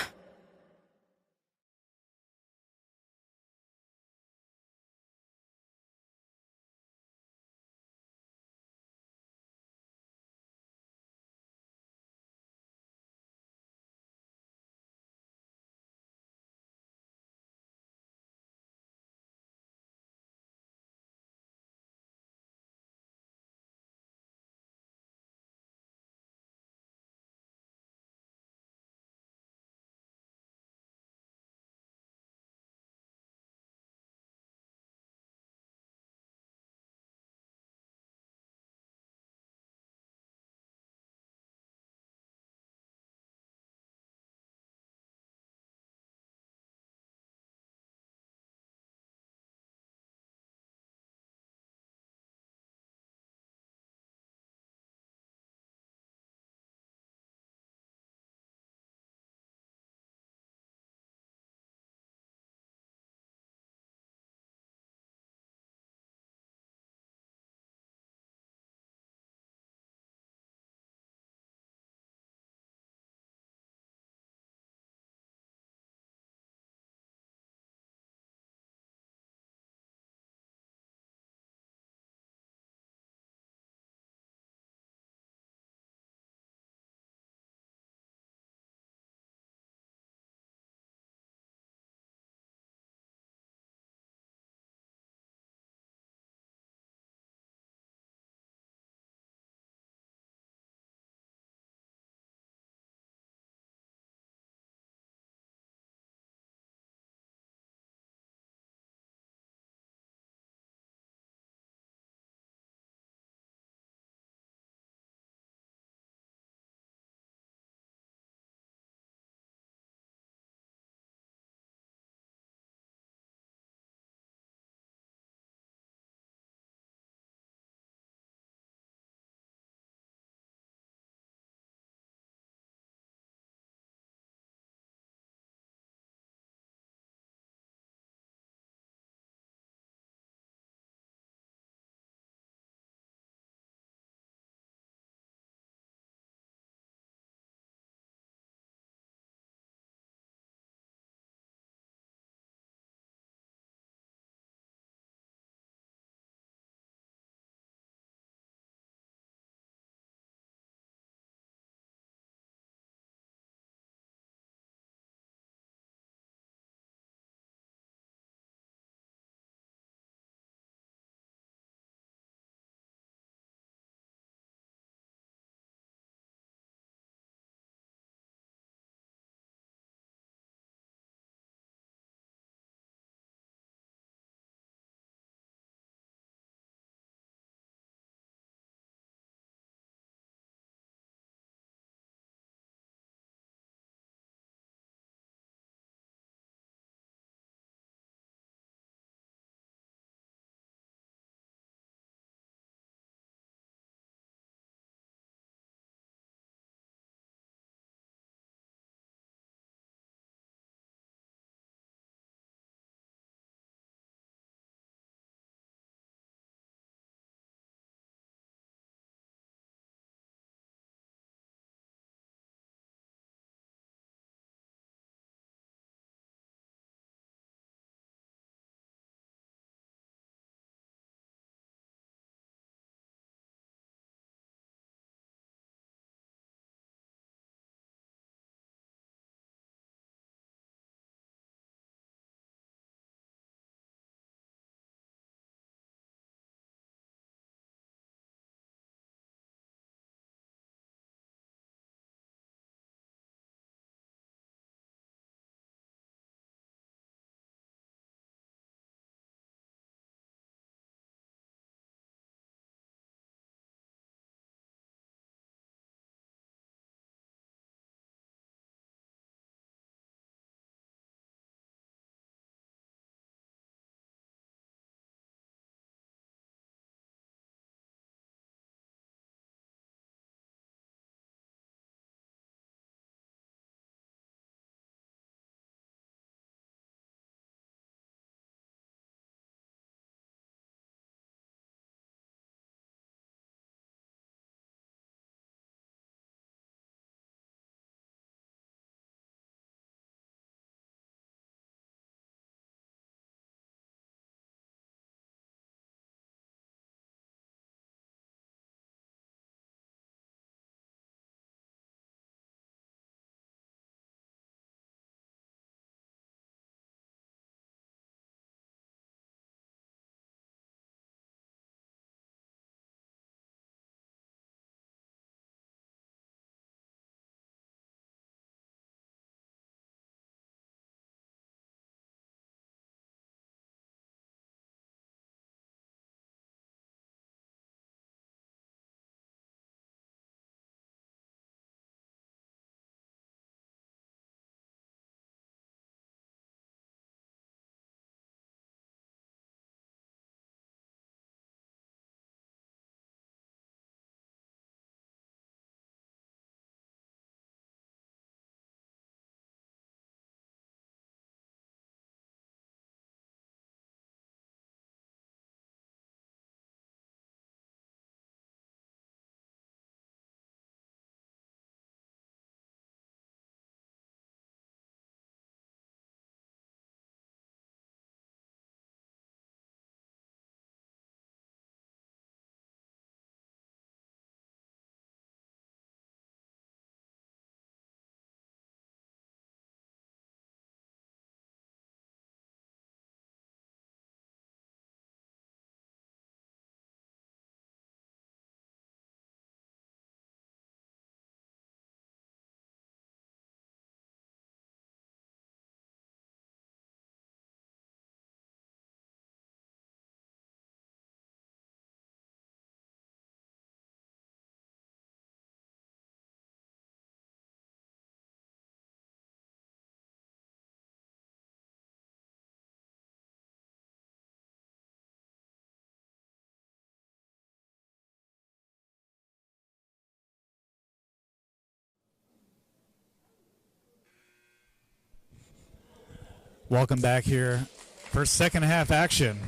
Welcome back here for second half action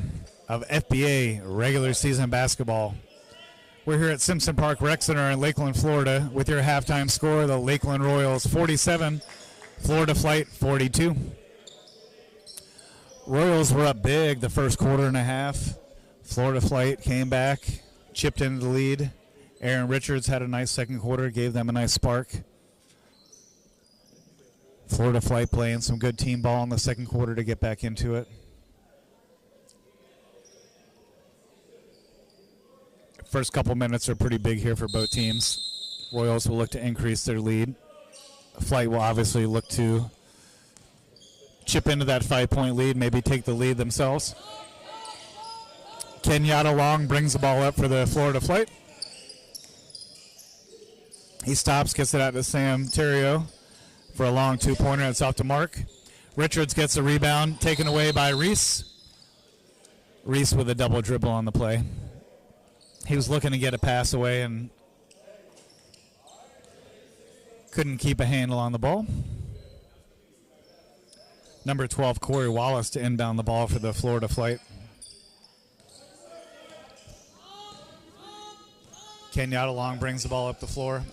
of FBA regular season basketball. We're here at Simpson Park Rec Center in Lakeland, Florida, with your halftime score, the Lakeland Royals 47, Florida Flight 42. Royals were up big the first quarter and a half. Florida Flight came back, chipped into the lead. Aaron Richards had a nice second quarter, gave them a nice spark. Florida Flight playing some good team ball in the second quarter to get back into it. First couple minutes are pretty big here for both teams. Royals will look to increase their lead. Flight will obviously look to chip into that 5-point lead, maybe take the lead themselves. Kenyatta Long brings the ball up for the Florida Flight. He stops, gets it out to Sam Terrio for a long two-pointer. It's off to Mark. Richards gets a rebound, taken away by Reese. Reese with a double dribble on the play. He was looking to get a pass away and couldn't keep a handle on the ball. Number 12, Corey Wallace, to inbound the ball for the Florida Flight. Kenyatta Long brings the ball up the floor.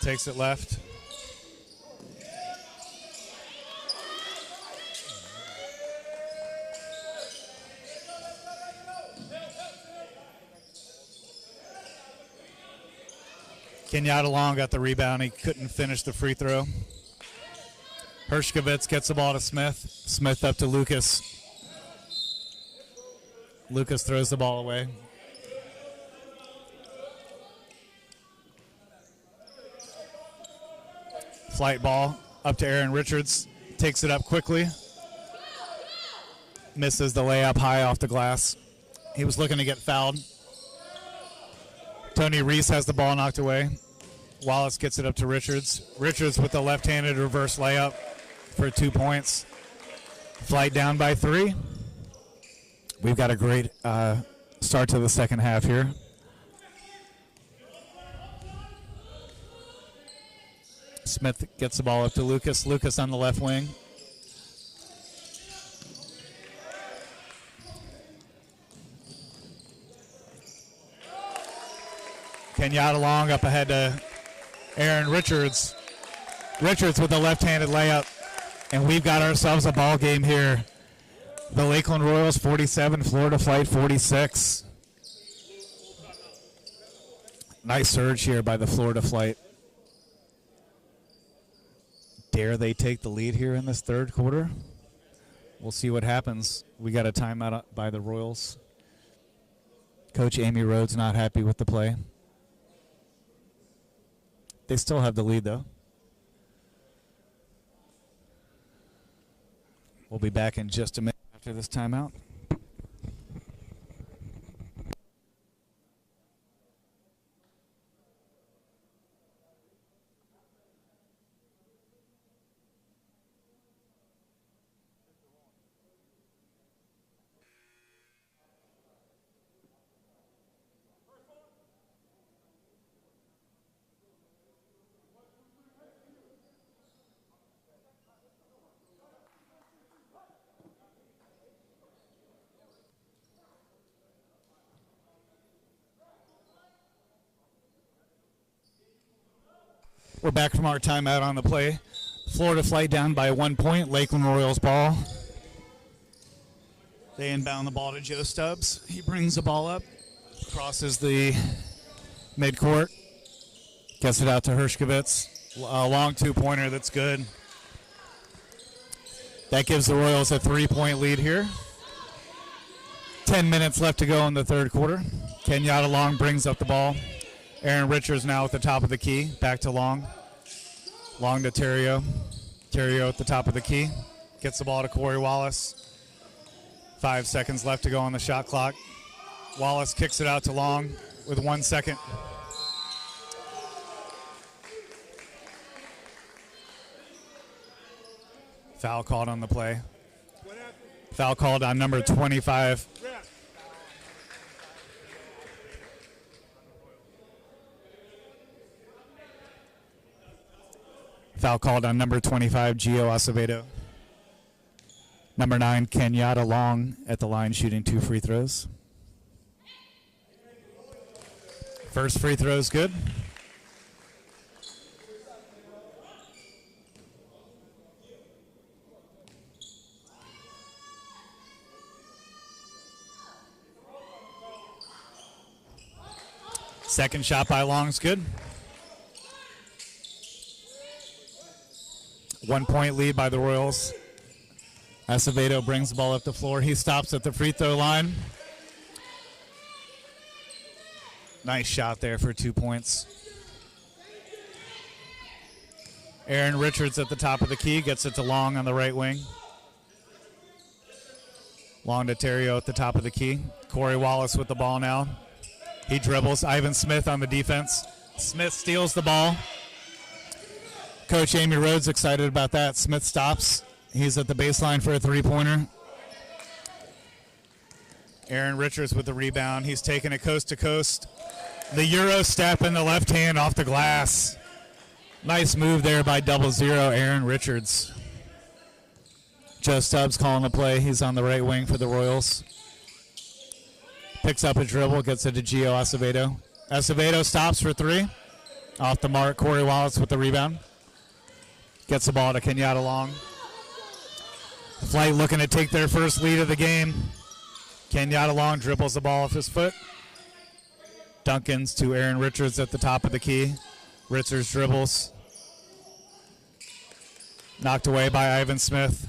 Takes it left. Kenyatta Long got the rebound. He couldn't finish the free throw. Hershkovitz gets the ball to Smith. Smith up to Lucas. Lucas throws the ball away. Flight ball up to Aaron Richards. Takes it up quickly. Misses the layup high off the glass. He was looking to get fouled. Tony Reese has the ball knocked away. Wallace gets it up to Richards. Richards with the left-handed reverse layup for 2 points. Flight down by 3. We've got a great start to the second half here. Smith gets the ball up to Lucas. Lucas on the left wing. Kenyatta Long up ahead to Aaron Richards. Richards with the left-handed layup. And we've got ourselves a ball game here. The Lakeland Royals 47, Florida Flight 46. Nice surge here by the Florida Flight. Dare they take the lead here in this third quarter? We'll see what happens. We got a timeout by the Royals. Coach Amy Rhodes not happy with the play. They still have the lead, though. We'll be back in just a minute after this timeout. We're back from our timeout on the play. Florida Flight down by 1 point. Lakeland Royals ball. They inbound the ball to Joe Stubbs. He brings the ball up, crosses the midcourt, gets it out to Hershkovitz. A long two-pointer that's good. That gives the Royals a 3-point lead here. 10 minutes left to go in the third quarter. Kenyatta Long brings up the ball. Aaron Richards now at the top of the key. Back to Long. Long to Terrio. Terrio at the top of the key. Gets the ball to Corey Wallace. 5 seconds left to go on the shot clock. Wallace kicks it out to Long with 1 second. Foul called on the play. Foul called on number 25. Foul called on number 25, Gio Acevedo. Number 9, Kenyatta Long at the line shooting 2 free throws. First free throw is good. Second shot by Long's good. 1 point lead by the Royals. Acevedo brings the ball up the floor. He stops at the free throw line. Nice shot there for 2 points. Aaron Richards at the top of the key, gets it to Long on the right wing. Long to Terrio at the top of the key. Corey Wallace with the ball now. He dribbles. Ivan Smith on the defense. Smith steals the ball. Coach Amy Rhodes excited about that. Smith stops. He's at the baseline for a three-pointer. Aaron Richards with the rebound. He's taking it coast to coast. The Euro step in the left hand off the glass. Nice move there by 00 Aaron Richards. Joe Stubbs calling the play. He's on the right wing for the Royals. Picks up a dribble, gets it to Gio Acevedo. Acevedo stops for 3. Off the mark, Corey Wallace with the rebound. Gets the ball to Kenyatta Long. Flight looking to take their first lead of the game. Kenyatta Long dribbles the ball off his foot. Duncans to Aaron Richards at the top of the key. Richards dribbles. Knocked away by Ivan Smith.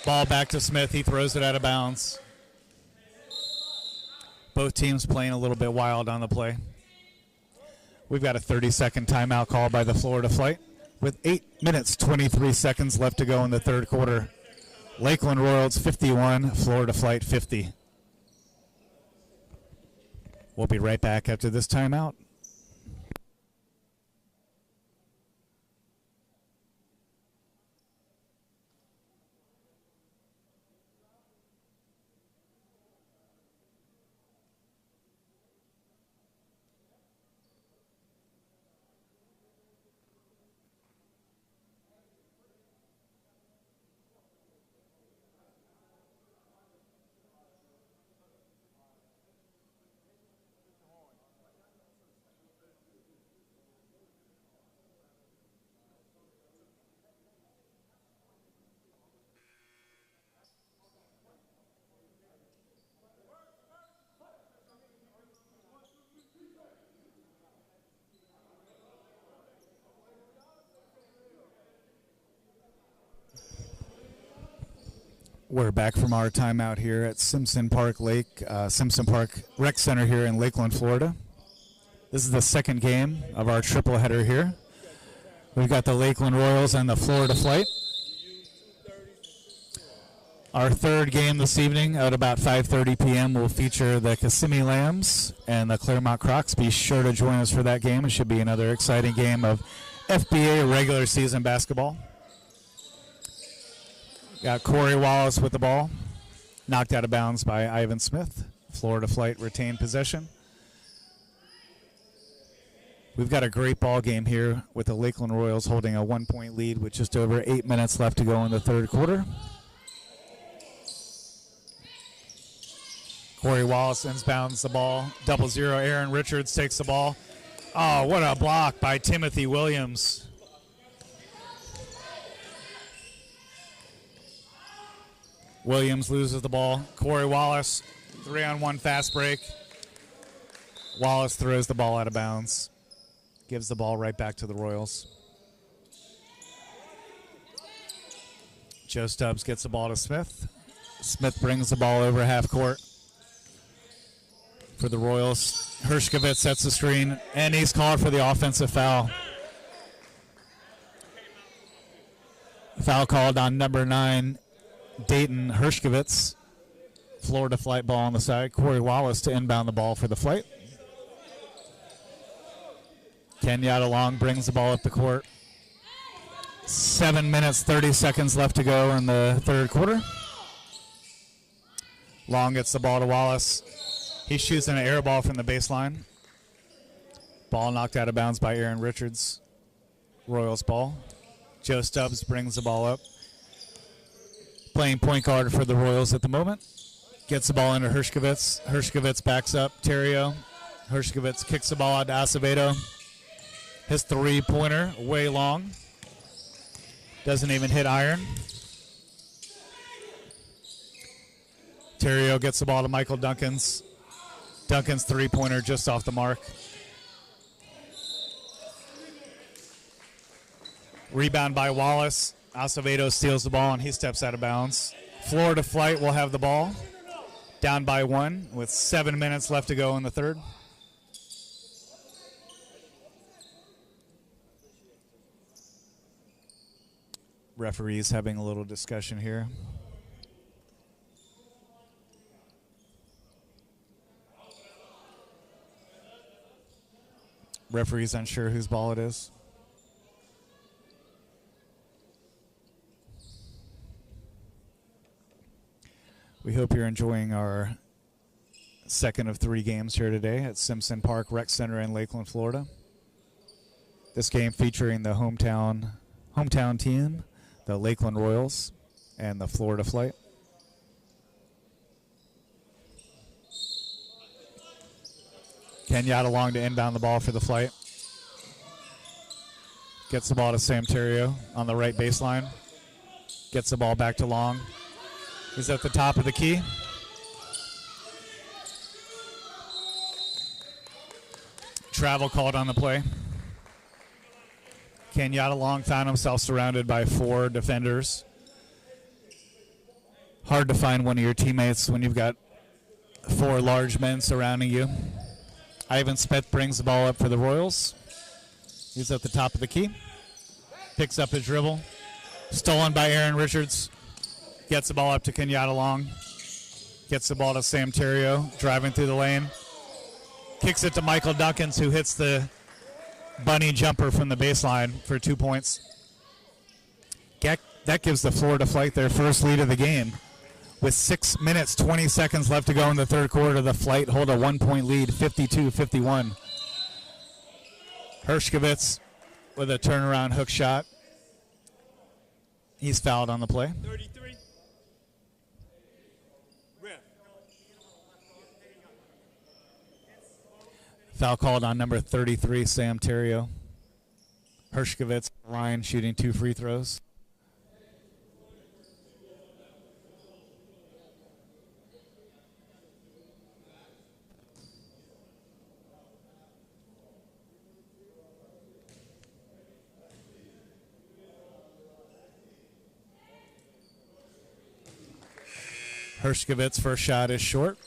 Ball back to Smith. He throws it out of bounds. Both teams playing a little bit wild on the play. We've got a 30-second timeout call by the Florida Flight with 8 minutes, 23 seconds left to go in the third quarter. Lakeland Royals 51, Florida Flight 50. We'll be right back after this timeout. We're back from our timeout here at Simpson Park Rec Center here in Lakeland, Florida. This is the second game of our triple header here. We've got the Lakeland Royals and the Florida Flight. Our third game this evening at about 5:30 p.m. will feature the Kissimmee Lambs and the Claremont Crocs. Be sure to join us for that game. It should be another exciting game of FBA regular season basketball. Got Corey Wallace with the ball. Knocked out of bounds by Ivan Smith. Florida Flight retained possession. We've got a great ball game here with the Lakeland Royals holding a 1-point lead with just over 8 minutes left to go in the third quarter. Corey Wallace inbounds the ball. 00 Aaron Richards takes the ball. Oh, what a block by Timothy Williams. Williams loses the ball. Corey Wallace, 3-on-1 fast break. Wallace throws the ball out of bounds. Gives the ball right back to the Royals. Joe Stubbs gets the ball to Smith. Smith brings the ball over half court for the Royals. Hershkovitz sets the screen, and he's called for the offensive foul. Foul called on number 9, Dayton Hershkovitz. Florida Flight ball on the side. Corey Wallace to inbound the ball for the Flight. Kenyatta Long brings the ball up the court. 7 minutes, 30 seconds left to go in the third quarter. Long gets the ball to Wallace. He shoots an air ball from the baseline. Ball knocked out of bounds by Aaron Richards. Royals ball. Joe Stubbs brings the ball up. Playing point guard for the Royals at the moment. Gets the ball into Hershkovitz. Hershkovitz backs up. Terrio. Hershkovitz kicks the ball out to Acevedo. His three-pointer, way long. Doesn't even hit iron. Terrio gets the ball to Michael Duncans. Duncans' three-pointer just off the mark. Rebound by Wallace. Acevedo steals the ball and he steps out of bounds. Florida Flight will have the ball. Down by 1 with 7 minutes left to go in the third. Referees having a little discussion here. Referee's unsure whose ball it is. We hope you're enjoying our second of 3 games here today at Simpson Park Rec Center in Lakeland, Florida. This game featuring the hometown team, the Lakeland Royals, and the Florida Flight. Kenyatta Long to inbound the ball for the Flight. Gets the ball to Sam Terrio on the right baseline. Gets the ball back to Long. He's at the top of the key. Travel called on the play. Kenyatta Long found himself surrounded by 4 defenders. Hard to find one of your teammates when you've got 4 large men surrounding you. Ivan Smith brings the ball up for the Royals. He's at the top of the key. Picks up his dribble. Stolen by Aaron Richards. Gets the ball up to Kenyatta Long. Gets the ball to Sam Terrio, driving through the lane. Kicks it to Michael Duncans, who hits the bunny jumper from the baseline for 2 points. That gives the Florida Flight their first lead of the game. With 6 minutes, 20 seconds left to go in the third quarter, the Flight hold a 1-point lead, 52-51. Hershkovitz with a turnaround hook shot. He's fouled on the play. 33. Ref. Foul called on number 33, Sam Terrio. Hershkovitz line shooting 2 free throws. Hershkovitz first shot is short.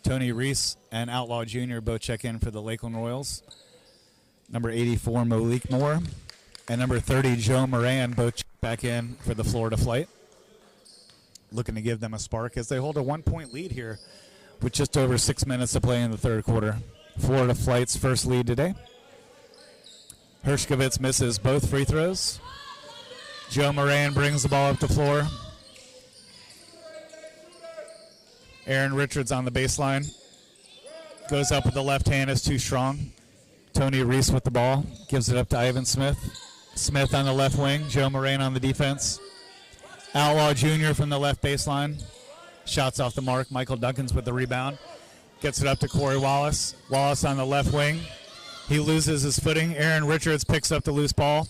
Tony Reese and Outlaw Jr. both check in for the Lakeland Royals. Number 84, Malik Moore, and number 30, Joe Moran, both check back in for the Florida Flight. Looking to give them a spark as they hold a 1-point lead here with just over 6 minutes to play in the third quarter. Florida Flight's first lead today. Hershkovitz misses both free throws. Joe Moran brings the ball up the floor. Aaron Richards on the baseline. Goes up with the left hand, is too strong. Tony Reese with the ball. Gives it up to Ivan Smith. Smith on the left wing. Joe Moran on the defense. Outlaw Jr. from the left baseline. Shots off the mark. Michael Duncans with the rebound. Gets it up to Corey Wallace. Wallace on the left wing. He loses his footing. Aaron Richards picks up the loose ball.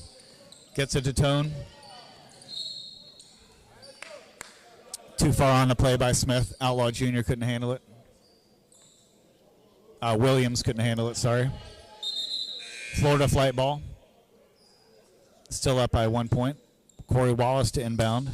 Gets it to Tone. Too far on the play by Smith. Outlaw Jr. couldn't handle it. Williams couldn't handle it, sorry. Florida Flight ball. Still up by 1 point. Corey Wallace to inbound.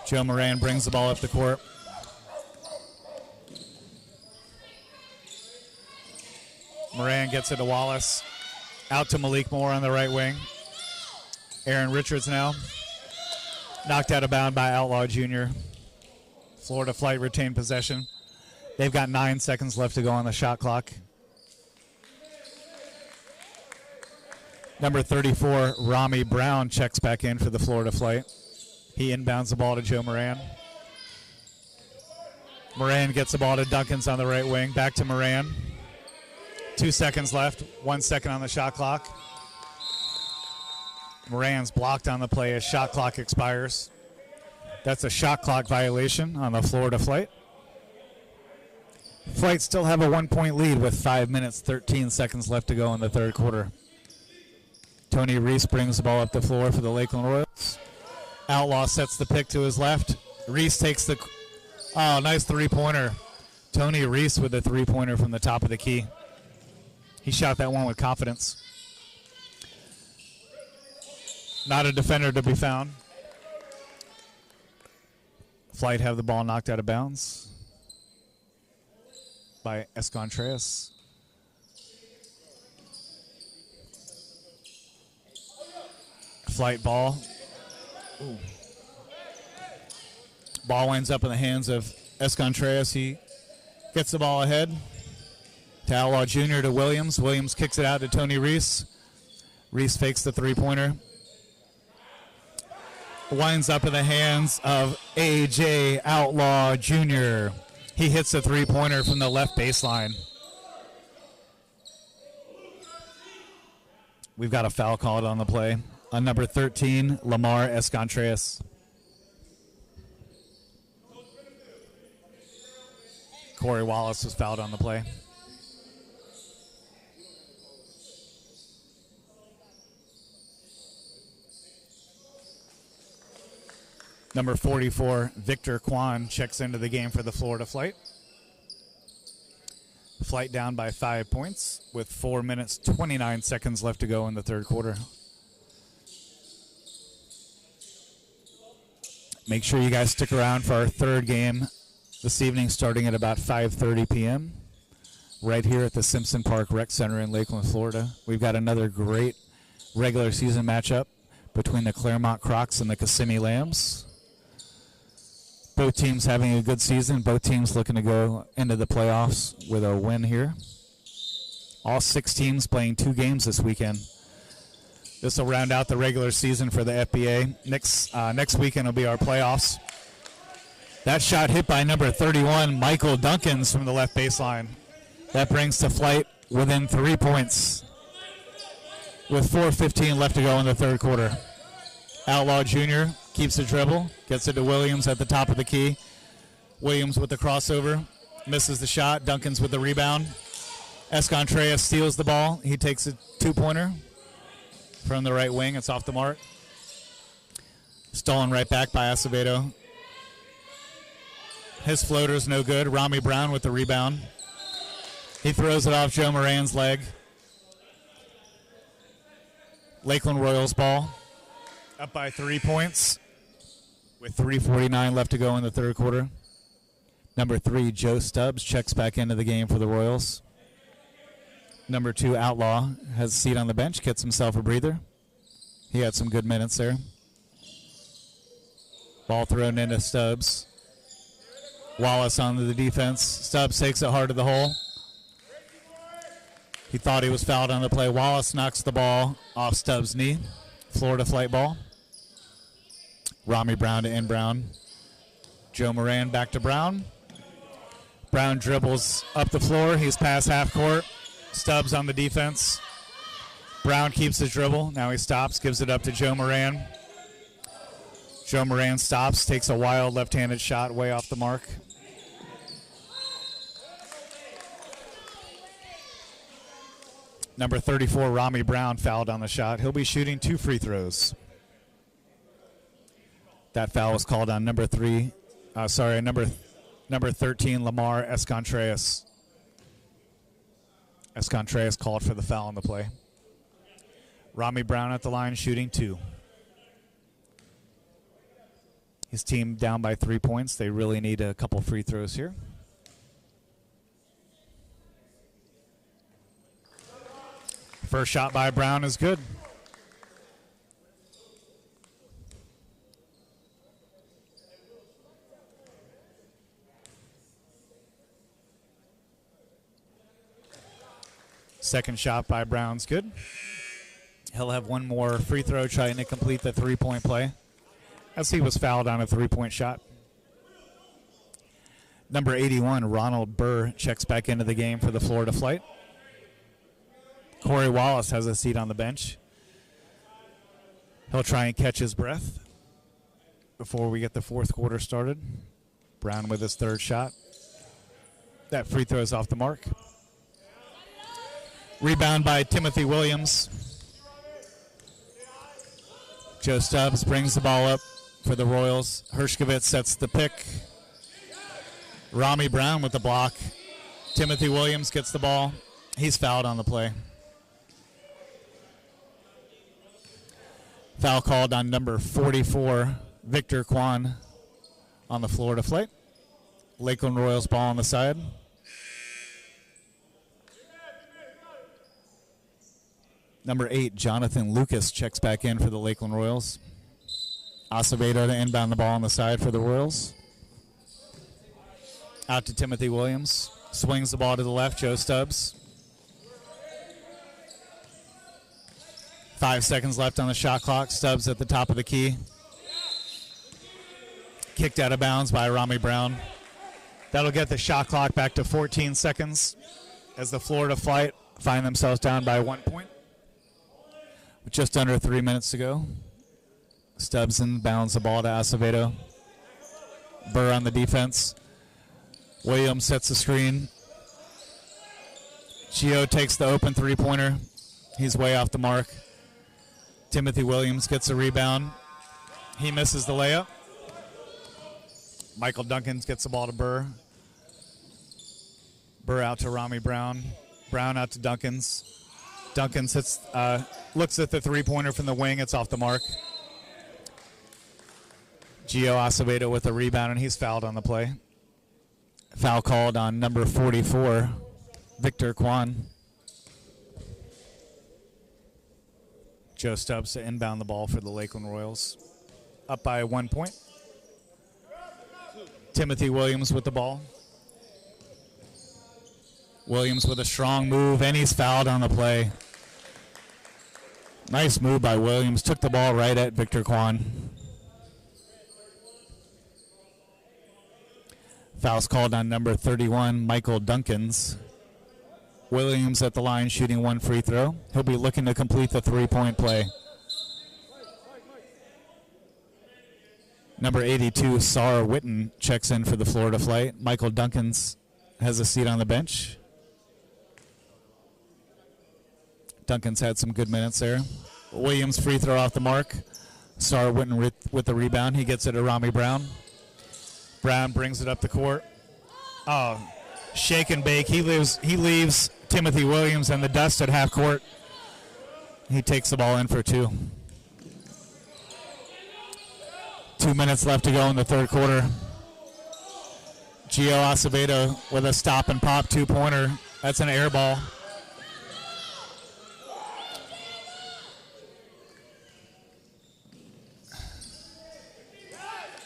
Joe Moran brings the ball up the court. Moran gets it to Wallace. Out to Malik Moore on the right wing. Aaron Richards now. Knocked out of bound by Outlaw Jr. Florida Flight retained possession. They've got 9 seconds left to go on the shot clock. Number 34, Rami Brown, checks back in for the Florida Flight. He inbounds the ball to Joe Moran. Moran gets the ball to Duncans on the right wing. Back to Moran. 2 seconds left. 1 second on the shot clock. Moran's blocked on the play as shot clock expires. That's a shot clock violation on the Florida Flight. Flight still have a 1 point lead with 5 minutes, 13 seconds left to go in the third quarter. Tony Reese brings the ball up the floor for the Lakeland Royals. Outlaw sets the pick to his left. Reese takes the, nice three-pointer. Tony Reese with the three-pointer from the top of the key. He shot that one with confidence. Not a defender to be found. Flight have the ball knocked out of bounds by Escontreras. Flight ball. Ooh. Ball winds up in the hands of Escontreras. He gets the ball ahead to Outlaw Jr. to Williams. Williams kicks it out to Tony Reese. Reese fakes the three-pointer. Winds up in the hands of A.J. Outlaw Jr. He hits a three-pointer from the left baseline. We've got a foul called on the play on number 13, Lamar Escontreras. Corey Wallace was fouled on the play. Number 44, Victor Kwan, checks into the game for the Florida Flight. Flight down by 5 points with 4 minutes, 29 seconds left to go in the third quarter. Make sure you guys stick around for our third game this evening, starting at about 5:30 p.m. right here at the Simpson Park Rec Center in Lakeland, Florida. We've got another great regular season matchup between the Claremont Crocs and the Kissimmee Lambs. Both teams having a good season. Both teams looking to go into the playoffs with a win here. All 6 teams playing 2 games this weekend. This will round out the regular season for the FBA. Next weekend will be our playoffs. That shot hit by number 31, Michael Duncans from the left baseline. That brings the Flight within 3 points with 4:15 left to go in the third quarter. Outlaw Jr. keeps the dribble, gets it to Williams at the top of the key. Williams with the crossover, misses the shot. Duncans with the rebound. Escontreras steals the ball. He takes a 2-pointer from the right wing. It's off the mark. Stolen right back by Acevedo. His floater's no good. Rami Brown with the rebound. He throws it off Joe Moran's leg. Lakeland Royals ball. Up by 3 points with 3:49 left to go in the third quarter. Number 3, Joe Stubbs, checks back into the game for the Royals. Number 2, Outlaw, has a seat on the bench, gets himself a breather. He had some good minutes there. Ball thrown into Stubbs. Wallace on the defense. Stubbs takes it hard to the hole. He thought he was fouled on the play. Wallace knocks the ball off Stubbs' knee. Florida Flight ball. Rami Brown to in Brown. Joe Moran back to Brown. Brown dribbles up the floor. He's past half court. Stubbs on the defense. Brown keeps his dribble. Now he stops, gives it up to Joe Moran. Joe Moran stops, takes a wild left-handed shot way off the mark. Number 34, Rami Brown, fouled on the shot. He'll be shooting 2 free throws. That foul was called on number 13, Lamar Escontreras. Escontreras called for the foul on the play. Rami Brown at the line, shooting 2. His team down by 3 points. They really need a couple free throws here. First shot by Brown is good. Second shot by Brown's good. He'll have one more free throw trying to complete the three-point play as he was fouled on a three-point shot. Number 81, Ronald Burr, checks back into the game for the Florida Flight. Corey Wallace has a seat on the bench. He'll try and catch his breath before we get the fourth quarter started. Brown with his third shot. That free throw is off the mark. Rebound by Timothy Williams. Joe Stubbs brings the ball up for the Royals. Hershkovitz sets the pick. Rami Brown with the block. Timothy Williams gets the ball. He's fouled on the play. Foul called on number 44, Victor Kwan, on the Florida Flight. Lakeland Royals ball on the side. Number 8, Jonathan Lucas, checks back in for the Lakeland Royals. Acevedo to inbound the ball on the side for the Royals. Out to Timothy Williams. Swings the ball to the left, Joe Stubbs. 5 seconds left on the shot clock. Stubbs at the top of the key. Kicked out of bounds by Rami Brown. That'll get the shot clock back to 14 seconds as the Florida Flight find themselves down by 1 point. With just under 3 minutes to go. Stubbs inbounds the ball to Acevedo. Burr on the defense. Williams sets the screen. Gio takes the open three-pointer. He's way off the mark. Timothy Williams gets a rebound. He misses the layup. Michael Duncans gets the ball to Burr. Burr out to Rami Brown. Brown out to Duncans. Duncans hits, looks at the three-pointer from the wing. It's off the mark. Gio Acevedo with a rebound, and he's fouled on the play. Foul called on number 44, Victor Kwan. Joe Stubbs to inbound the ball for the Lakeland Royals. Up by 1 point. Timothy Williams with the ball. Williams with a strong move, and he's fouled on the play. Nice move by Williams. Took the ball right at Victor Kwan. Foul's called on number 31, Michael Duncans. Williams at the line shooting one free throw. He'll be looking to complete the three-point play. Number 82, Sarah Witten, checks in for the Florida Flight. Michael Duncans has a seat on the bench. Duncans had some good minutes there. Williams free throw off the mark. Sarah Witten with the rebound. He gets it to Rami Brown. Brown brings it up the court. Oh, shake and bake. He leaves Timothy Williams in the dust at half court. He takes the ball in for two. 2 minutes left to go in the third quarter. Gio Acevedo with a stop and pop two-pointer. That's an air ball.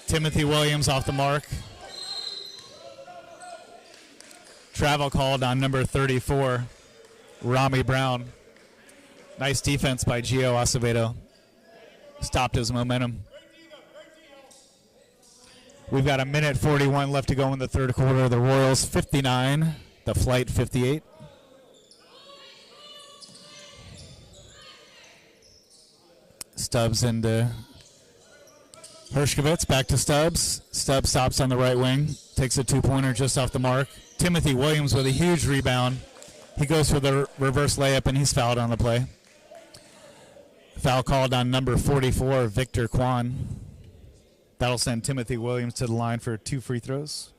Timothy Williams off the mark. Travel called on number 34, Rami Brown. Nice defense by Gio Acevedo. Stopped his momentum. We've got 1:41 left to go in the third quarter. The Royals 59, the Flight 58. Stubbs into Hershkovitz, back to Stubbs. Stubbs stops on the right wing, takes a two-pointer just off the mark. Timothy Williams with a huge rebound. He goes for the reverse layup, and he's fouled on the play. Foul called on number 44, Victor Kwan. That'll send Timothy Williams to the line for 2 free throws.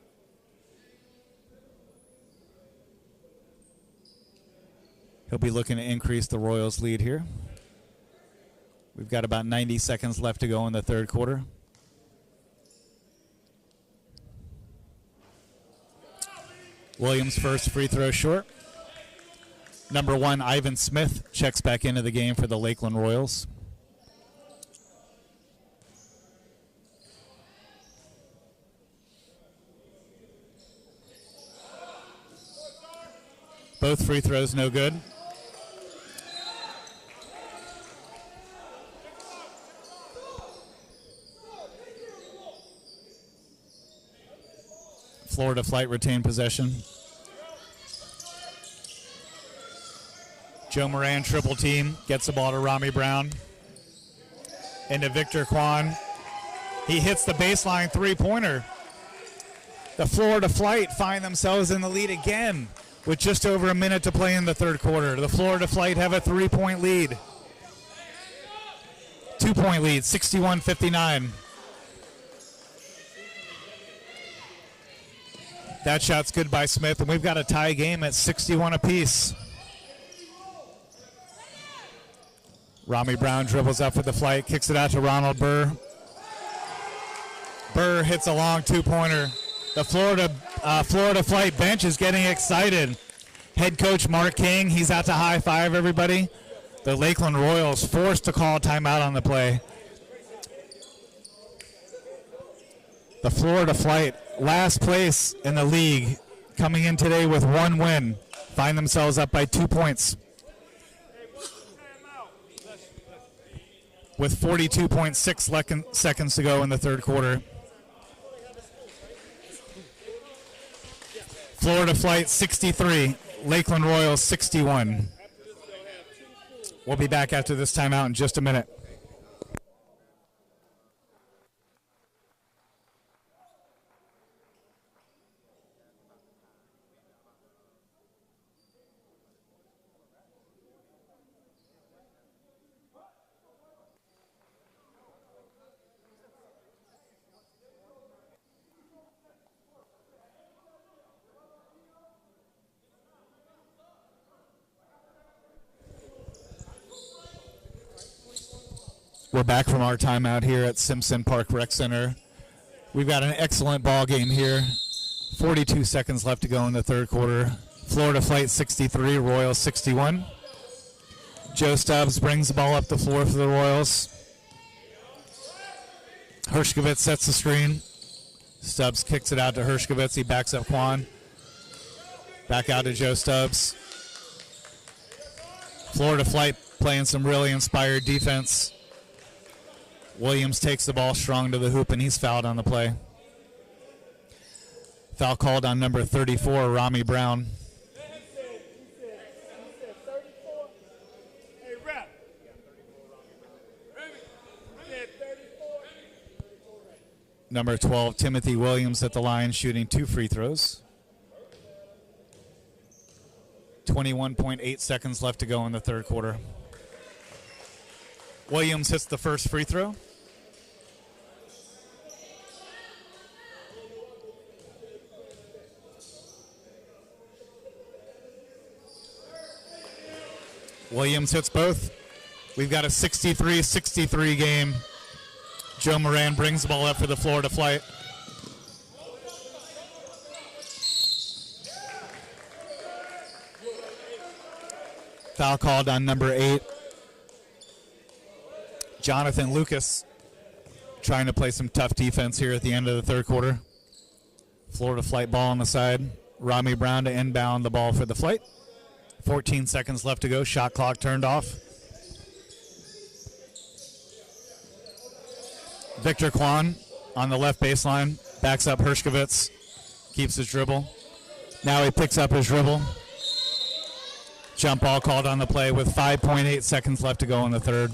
He'll be looking to increase the Royals' lead here. We've got about 90 seconds left to go in the third quarter. Williams' first free throw short. Number 1, Ivan Smith, checks back into the game for the Lakeland Royals. Both free throws no good. Florida Flight retain possession. Joe Moran triple team, gets the ball to Rami Brown. Into Victor Kwan. He hits the baseline three-pointer. The Florida Flight find themselves in the lead again with just over a minute to play in the third quarter. The Florida Flight have a 3-point lead. 2-point lead, 61-59. That shot's good by Smith, and we've got a tie game at 61 apiece. Rami Brown dribbles up for the Flight, kicks it out to Ronald Burr. Burr hits a long two-pointer. The Florida Flight bench is getting excited. Head coach Mark King, he's out to high-five everybody. The Lakeland Royals forced to call a timeout on the play. The Florida Flight, last place in the league, coming in today with one win, find themselves up by 2 points. With 42.6 seconds to go in the third quarter. Florida Flight 63, Lakeland Royals 61. We'll be back after this timeout in just a minute. We're back from our timeout here at Simpson Park Rec Center. We've got an excellent ball game here. 42 seconds left to go in the third quarter. Florida Flight 63, Royals 61. Joe Stubbs brings the ball up the floor for the Royals. Hershkovitz sets the screen. Stubbs kicks it out to Hershkovitz. He backs up Quan. Back out to Joe Stubbs. Florida Flight playing some really inspired defense. Williams takes the ball strong to the hoop, and he's fouled on the play. Foul called on number 34, Rami Brown. Number 12, Timothy Williams at the line, shooting 2 free throws. 21.8 seconds left to go in the third quarter. Williams hits the first free throw. Williams hits both. We've got a 63-63 game. Joe Moran brings the ball up for the Florida Flight. Foul called on number 8. Jonathan Lucas trying to play some tough defense here at the end of the third quarter. Florida Flight ball on the side. Rami Brown to inbound the ball for the Flight. 14 seconds left to go. Shot clock turned off. Victor Kwan on the left baseline. Backs up Hershkovitz. Keeps his dribble. Now he picks up his dribble. Jump ball called on the play with 5.8 seconds left to go in the third.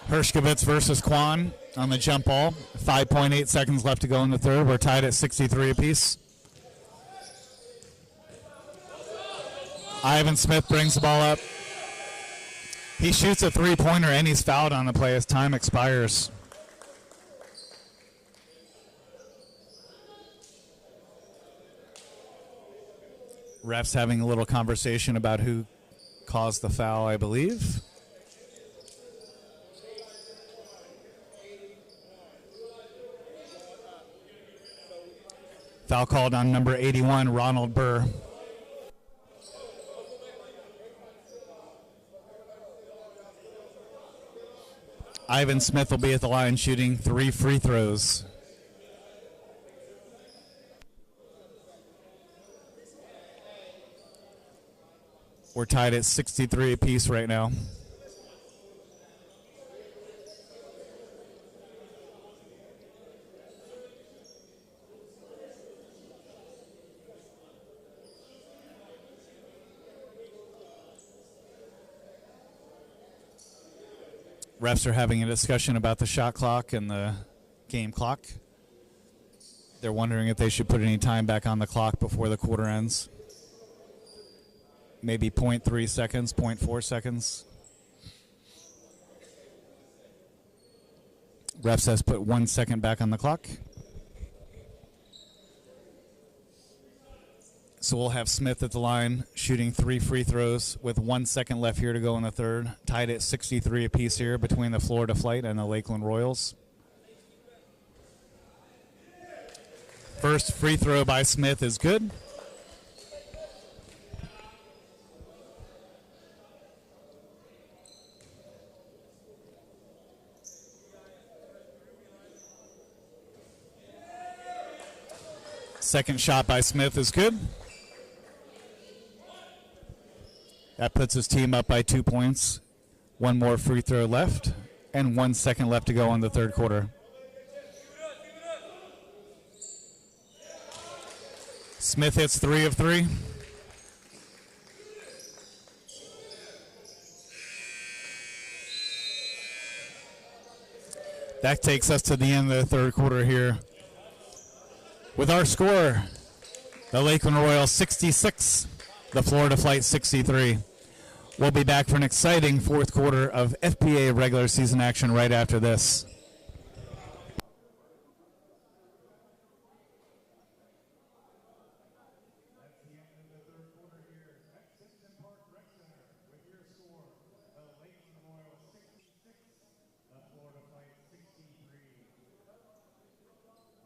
Hershkovitz versus Kwan on the jump ball. 5.8 seconds left to go in the third. We're tied at 63 apiece. Ivan Smith brings the ball up. He shoots a three-pointer and he's fouled on the play as time expires. Refs having a little conversation about who caused the foul, I believe. Foul called on number 81, Ronald Burr. Ivan Smith will be at the line shooting 3 free throws. We're tied at 63 apiece right now. Refs are having a discussion about the shot clock and the game clock. They're wondering if they should put any time back on the clock before the quarter ends. Maybe 0.3 seconds, 0.4 seconds. Ref says put 1 second back on the clock. So we'll have Smith at the line shooting 3 free throws with 1 second left here to go in the third. Tied at 63 apiece here between the Florida Flight and the Lakeland Royals. First free throw by Smith is good. Second shot by Smith is good. That puts his team up by 2 points. One more free throw left, and 1 second left to go in the third quarter. Smith hits 3 of 3. That takes us to the end of the third quarter here. With our score, the Lakeland Royals 66, the Florida Flight 63. We'll be back for an exciting fourth quarter of FBA regular season action right after this. That's the end of the third quarter here at Simpson Park Rec Center with your score, the Lakeland Royals 66, the Florida Flight 63.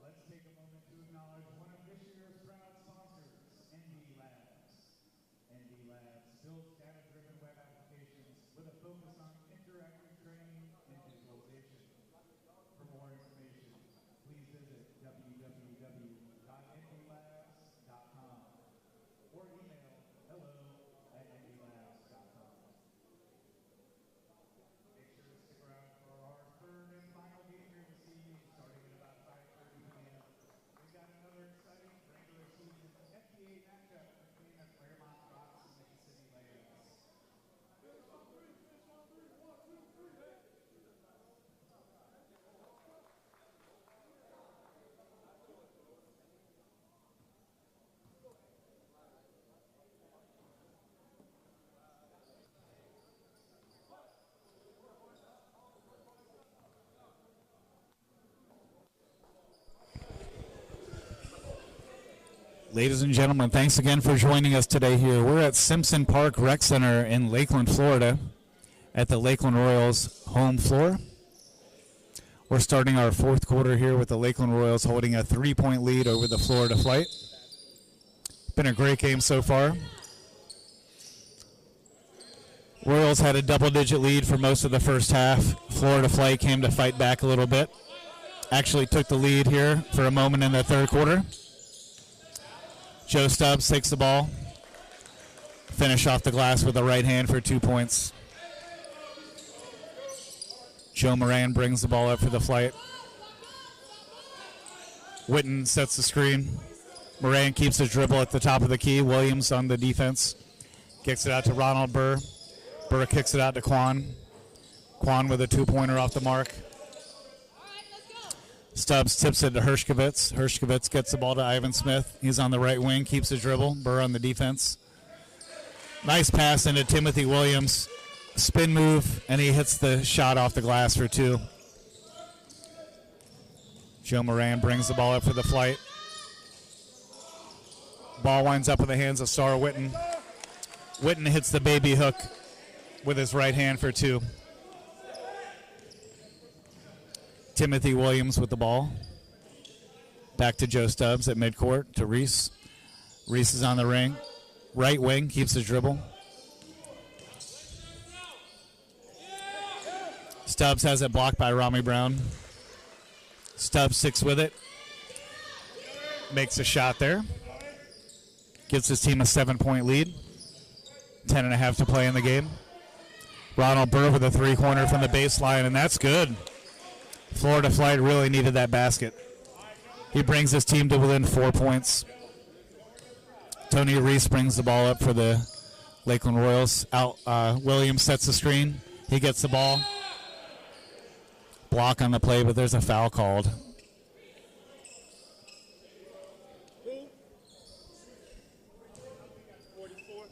Let's take a moment to acknowledge one of this year's proud sponsors, ND Labs. ND Labs builds data-driven web applications with a focus on interactive training and visualization. For more information, please visit www.ndlabs.com or email hello@ndlabs.com. Make sure to stick around for our third and final game here this evening, starting at about 5:30 p.m. We've got another exciting regular season FBA matchup between the Claremont Rocks and the City Lambs. Ladies and gentlemen, thanks again for joining us today here. We're at Simpson Park Rec Center in Lakeland, Florida, at the Lakeland Royals home floor. We're starting our fourth quarter here with the Lakeland Royals holding a 3-point lead over the Florida Flight. Been a great game so far. Royals had a double-digit lead for most of the first half. Florida Flight came to fight back a little bit. Actually took the lead here for a moment in the third quarter. Joe Stubbs takes the ball. Finish off the glass with a right hand for 2 points. Joe Moran brings the ball up for the Flight. Witten sets the screen. Moran keeps his dribble at the top of the key. Williams on the defense. Kicks it out to Ronald Burr. Burr kicks it out to Quan. Quan with a 2-pointer off the mark. Stubbs tips it to Hershkovitz. Hershkovitz gets the ball to Ivan Smith. He's on the right wing, keeps his dribble. Burr on the defense. Nice pass into Timothy Williams. Spin move, and he hits the shot off the glass for 2. Joe Moran brings the ball up for the Flight. Ball winds up in the hands of Star Witten. Witten hits the baby hook with his right hand for 2. Timothy Williams with the ball. Back to Joe Stubbs at midcourt to Reese. Reese is on the ring. Right wing, keeps his dribble. Stubbs has it blocked by Rami Brown. Stubbs sticks with it. Makes a shot there. Gives his team a 7-point lead. 10.5 to play in the game. Ronald Burr with a three-pointer from the baseline, and that's good. Florida Flight really needed that basket. He brings his team to within 4 points. Tony Reese brings the ball up for the Lakeland Royals. Williams sets the screen. He gets the ball. Block on the play, but there's a foul called.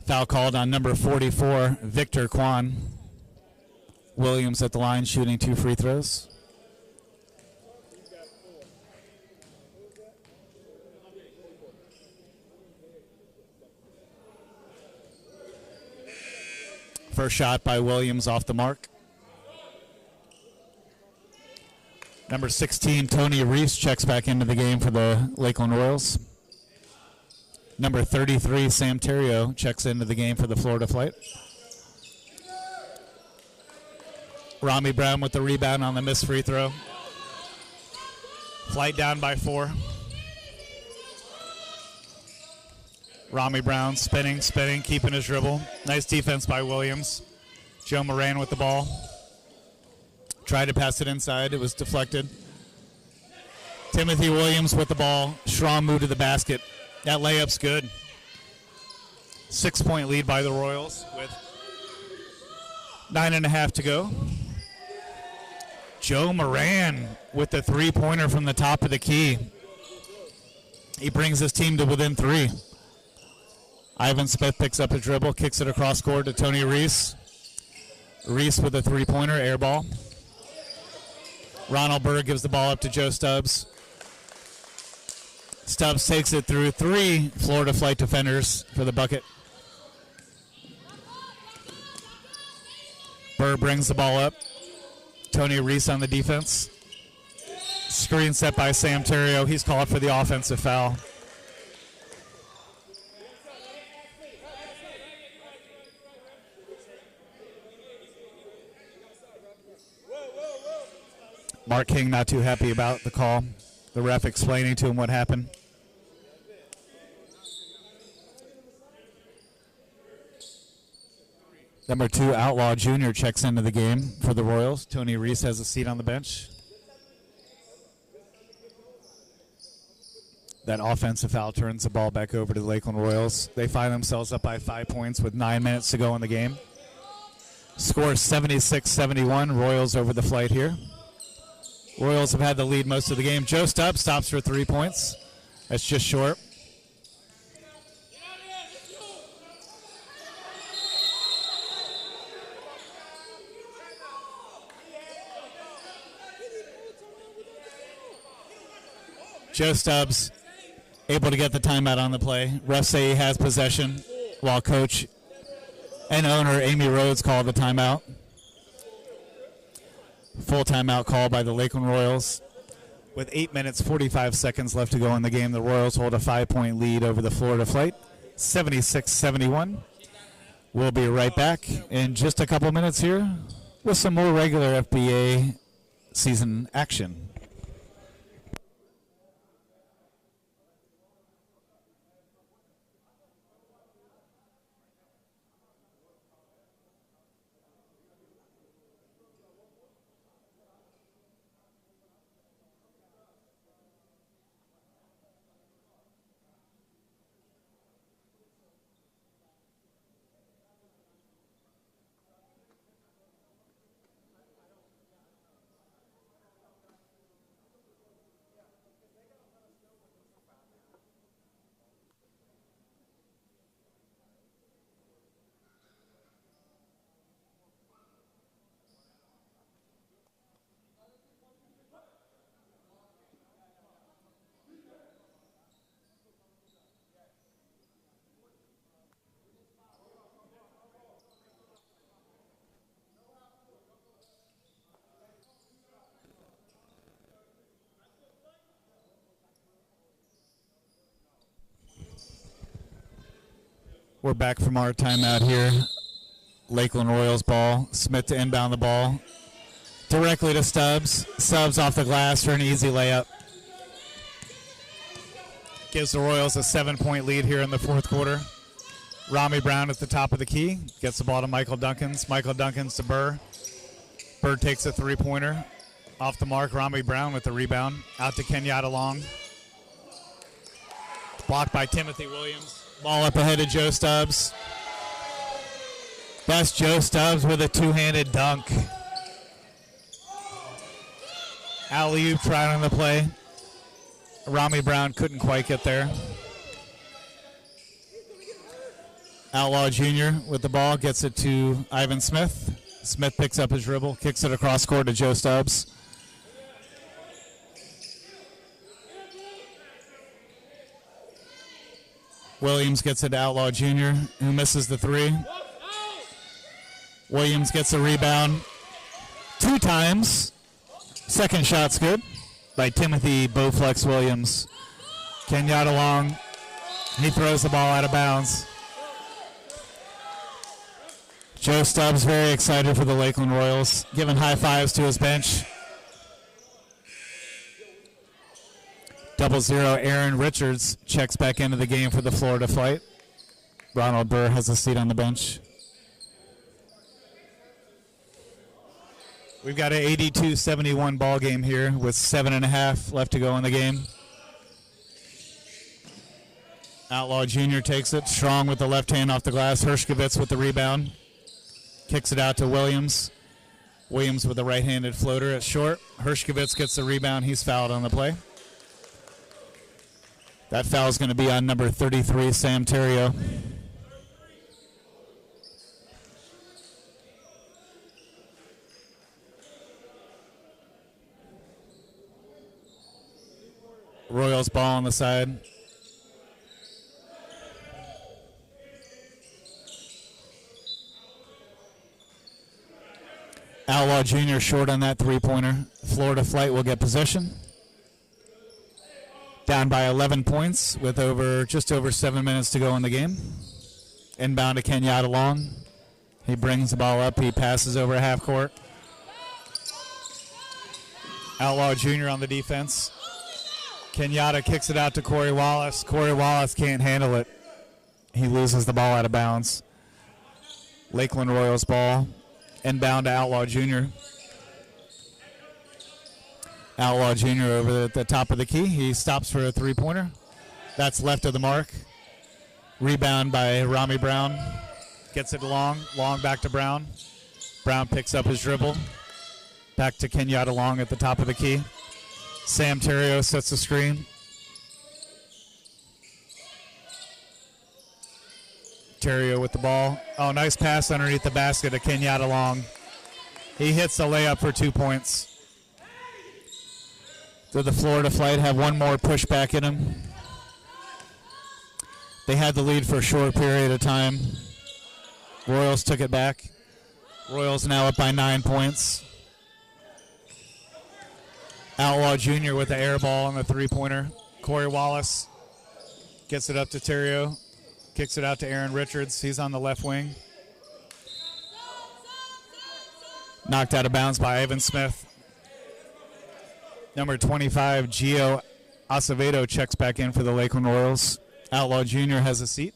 Foul called on number 44, Victor Kwan. Williams at the line shooting 2 free throws. First shot by Williams off the mark. Number 16, Tony Reese checks back into the game for the Lakeland Royals. Number 33, Sam Terrio checks into the game for the Florida Flight. Rami Brown with the rebound on the missed free throw. Flight down by 4. Rami Brown spinning, keeping his dribble. Nice defense by Williams. Joe Moran with the ball. Tried to pass it inside. It was deflected. Timothy Williams with the ball. Schramm moved to the basket. That layup's good. 6-point lead by the Royals with 9.5 to go. Joe Moran with the three-pointer from the top of the key. He brings his team to within 3. Ivan Smith picks up a dribble, kicks it across court to Tony Reese. Reese with a three-pointer, air ball. Ronald Berg gives the ball up to Joe Stubbs. Stubbs takes it through 3 Florida Flight defenders for the bucket. Burr brings the ball up. Tony Reese on the defense. Screen set by Sam Terrio. He's called for the offensive foul. Mark King not too happy about the call. The ref explaining to him what happened. Number 2, Outlaw Jr. checks into the game for the Royals. Tony Reese has a seat on the bench. That offensive foul turns the ball back over to the Lakeland Royals. They find themselves up by 5 points with 9 minutes to go in the game. Score 76-71. Royals over the Flight here. Royals have had the lead most of the game. Joe Stubbs stops for 3 points. That's just short. Joe Stubbs able to get the timeout on the play. Refs say he has possession, while coach and owner Amy Rhodes called the timeout. Full timeout call by the Lakeland Royals. With 8 minutes, 45 seconds left to go in the game, the Royals hold a 5-point lead over the Florida Flight, 76-71. We'll be right back in just a couple minutes here with some more regular FBA season action. We're back from our timeout here. Lakeland Royals ball. Smith to inbound the ball. Directly to Stubbs. Stubbs off the glass for an easy layup. Gives the Royals a 7-point lead here in the fourth quarter. Rami Brown at the top of the key. Gets the ball to Michael Duncans. Michael Duncans to Burr. Burr takes a three-pointer. Off the mark, Rami Brown with the rebound. Out to Kenyatta Long. Blocked by Timothy Williams. Ball up ahead of Joe Stubbs. That's Joe Stubbs with a two-handed dunk. Alley-oop tried on the play. Rami Brown couldn't quite get there. Outlaw Jr. with the ball, gets it to Ivan Smith. Smith picks up his dribble, kicks it across court to Joe Stubbs. Williams gets it to Outlaw Jr., who misses the three. Williams gets a rebound 2 times. Second shot's good by Timothy Bowflex Williams. Kenyatta Long, he throws the ball out of bounds. Joe Stubbs very excited for the Lakeland Royals, giving high fives to his bench. 0-0, Aaron Richards checks back into the game for the Florida Flight. Ronald Burr has a seat on the bench. We've got an 82-71 ball game here with 7.5 left to go in the game. Outlaw Jr. takes it, strong with the left hand off the glass. Hershkovitz with the rebound. Kicks it out to Williams. Williams with a right-handed floater at short. Hershkovitz gets the rebound. He's fouled on the play. That foul is going to be on number 33, Sam Terrio. Royals ball on the side. Outlaw Jr. short on that three-pointer. Florida Flight will get possession. Down by 11 points with just over 7 minutes to go in the game. Inbound to Kenyatta Long. He brings the ball up. He passes over half court. Outlaw Jr. on the defense. Kenyatta kicks it out to Corey Wallace. Corey Wallace can't handle it. He loses the ball out of bounds. Lakeland Royals ball. Inbound to Outlaw Jr. Outlaw Jr. over at the top of the key. He stops for a three-pointer. That's left of the mark. Rebound by Rami Brown. Gets it long. Long back to Brown. Brown picks up his dribble. Back to Kenyatta Long at the top of the key. Sam Terrio sets the screen. Terrio with the ball. Oh, nice pass underneath the basket to Kenyatta Long. He hits the layup for 2 points. Did the Florida Flight have one more pushback in him? They had the lead for a short period of time. Royals took it back. Royals now up by 9 points. Outlaw Jr. with the air ball on the three-pointer. Corey Wallace gets it up to Terrio. Kicks it out to Aaron Richards. He's on the left wing. Knocked out of bounds by Ivan Smith. Number 25, Gio Acevedo checks back in for the Lakeland Royals. Outlaw Jr. has a seat.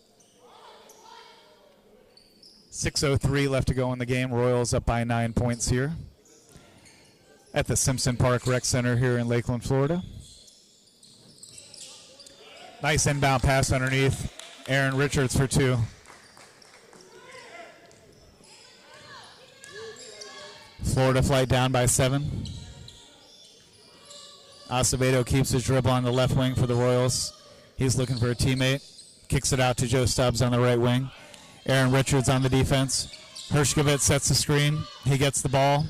6:03 left to go in the game. Royals up by 9 points here at the Simpson Park Rec Center here in Lakeland, Florida. Nice inbound pass underneath. Aaron Richards for 2. Florida Flight down by 7. Acevedo keeps his dribble on the left wing for the Royals. He's looking for a teammate. Kicks it out to Joe Stubbs on the right wing. Aaron Richards on the defense. Hershkovitz sets the screen. He gets the ball.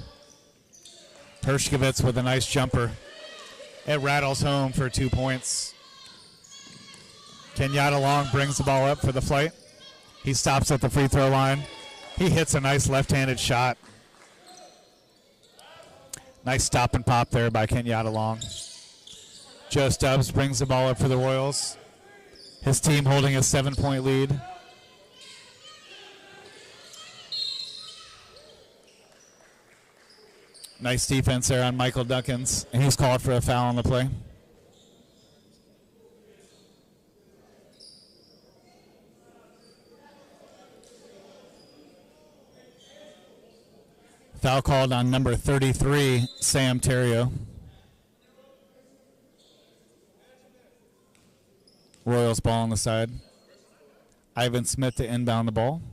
Hershkovitz with a nice jumper. It rattles home for 2 points. Kenyatta Long brings the ball up for the Flight. He stops at the free throw line. He hits a nice left-handed shot. Nice stop and pop there by Kenyatta Long. Joe Stubbs brings the ball up for the Royals. His team holding a 7-point lead. Nice defense there on Michael Duncans, and he's called for a foul on the play. Foul called on number 33, Sam Terrio. Royals ball on the side. Ivan Smith to inbound the ball.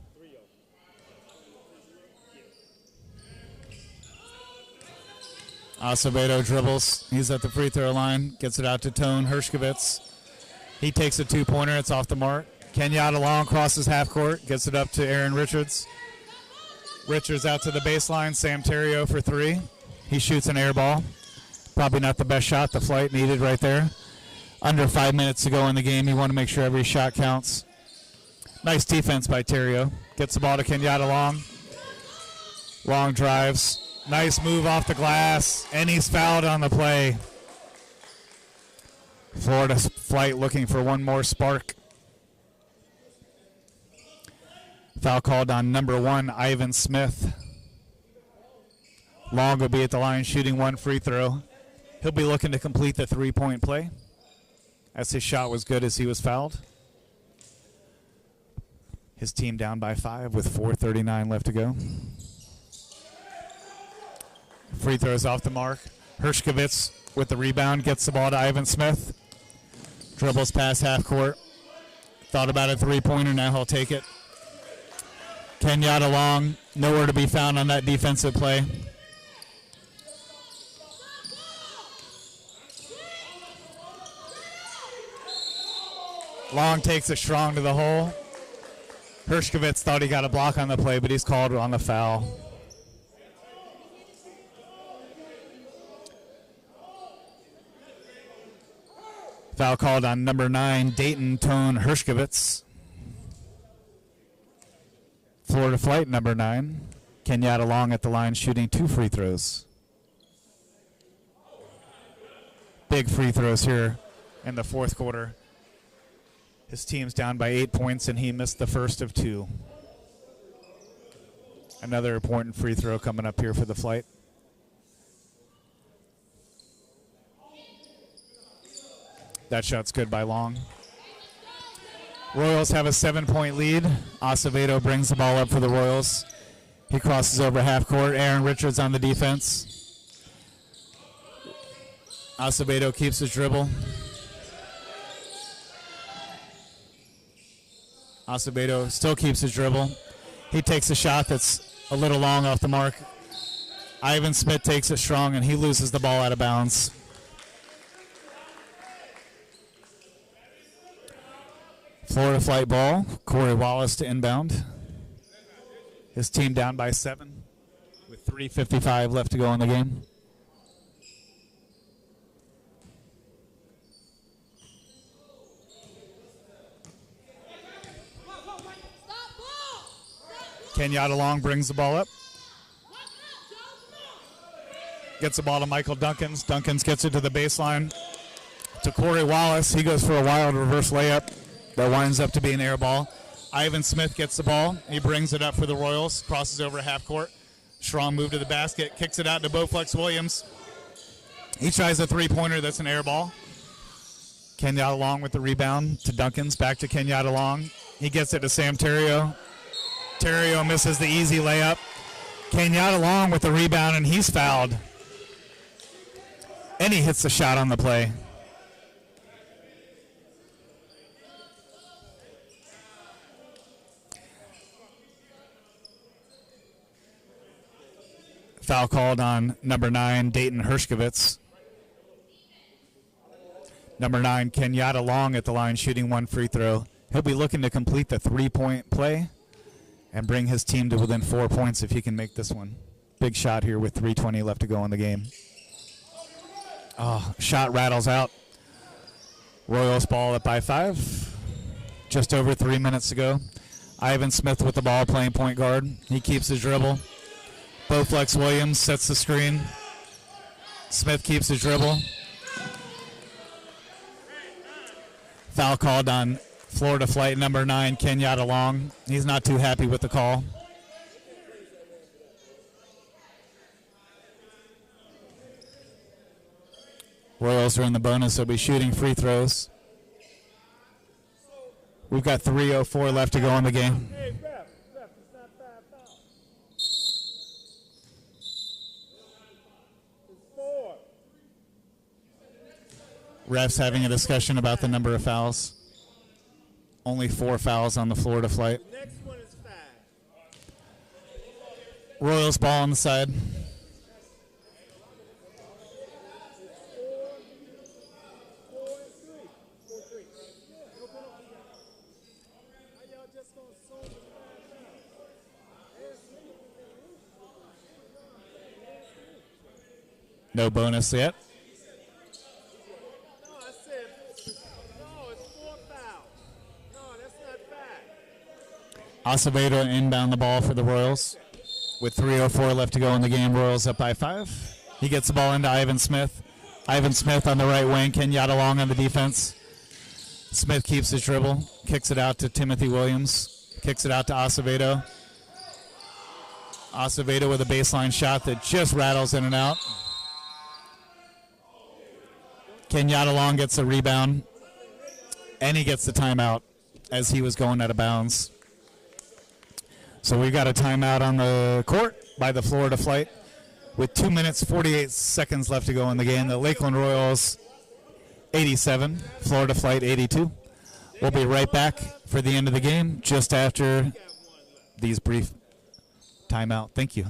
Acevedo dribbles. He's at the free throw line. Gets it out to Tone Hershkovitz. He takes a two-pointer. It's off the mark. Kenyatta long crosses half court. Gets it up to Aaron Richards. Richards out to the baseline. Sam Terrio for three. He shoots an air ball. Probably not the best shot. The flight needed right there. Under 5 minutes to go in the game. You want to make sure every shot counts. Nice defense by Terrio. Gets the ball to Kenyatta long. Long drives. Nice move off the glass. And he's fouled on the play. Florida flight looking for one more spark. Foul called on number 1, Ivan Smith. Long will be at the line shooting one free throw. He'll be looking to complete the three-point play, as his shot was good as he was fouled. His team down by 5 with 4:39 left to go. Free throws off the mark. Hershkovitz with the rebound gets the ball to Ivan Smith. Dribbles past half court. Thought about a three-pointer, now he'll take it. Kenyatta long, nowhere to be found on that defensive play. Long takes it strong to the hole. Hershkovitz thought he got a block on the play, but he's called on the foul. Foul called on number 9, Dayton Tone Hershkovitz. Florida flight number 9. Kenyatta long at the line shooting 2 free throws. Big free throws here in the fourth quarter. His team's down by 8 points, and he missed the first of 2. Another important free throw coming up here for the flight. That shot's good by Long. Royals have a 7-point lead. Acevedo brings the ball up for the Royals. He crosses over half court. Aaron Richards on the defense. Acevedo keeps his dribble. Acevedo still keeps his dribble. He takes a shot that's a little long off the mark. Ivan Smith takes it strong, and he loses the ball out of bounds. Florida flight ball. Corey Wallace to inbound. His team down by 7 with 3:55 left to go in the game. Kenyatta Long brings the ball up. Gets the ball to Michael Duncans. Duncans gets it to the baseline to Corey Wallace. He goes for a wild reverse layup that winds up to be an air ball. Ivan Smith gets the ball. He brings it up for the Royals. Crosses over half court. Strong move to the basket. Kicks it out to Bowflex Williams. He tries a three-pointer. That's an air ball. Kenyatta Long with the rebound to Duncans. Back to Kenyatta Long. He gets it to Sam Terrio. Terrio misses the easy layup. Kenyatta Long with the rebound, and he's fouled. And he hits the shot on the play. Foul called on number 9, Dayton Hershkovitz. Number 9, Kenyatta Long at the line shooting one free throw. He'll be looking to complete the three-point play and bring his team to within 4 points if he can make this one. Big shot here with 3:20 left to go in the game. Oh, shot rattles out. Royals ball up by 5. Just over 3 minutes to go. Ivan Smith with the ball playing point guard. He keeps his dribble. Bowflex Williams sets the screen. Smith keeps his dribble. Foul called on Florida flight number 9, Kenyatta Long. He's not too happy with the call. Royals are in the bonus. They'll be shooting free throws. We've got 3:04 left to go in the game. Refs having a discussion about the number of fouls. Only 4 fouls on the Florida flight. Next one is 5. Royals ball on the side. No bonus yet. No, I said, no, it's 4 fouls. No, that's not 5. Acevedo inbound the ball for the Royals. With 3:04 left to go in the game, Royals up by 5. He gets the ball into Ivan Smith. Ivan Smith on the right wing, Kenyatta Long on the defense. Smith keeps his dribble, kicks it out to Timothy Williams, kicks it out to Acevedo. Acevedo with a baseline shot that just rattles in and out. Kenyatta Long gets a rebound, and he gets the timeout as he was going out of bounds. So we've got a timeout on the court by the Florida flight with 2 minutes, 48 seconds left to go in the game. The Lakeland Royals 87, Florida flight 82. We'll be right back for the end of the game just after these brief timeout. Thank you.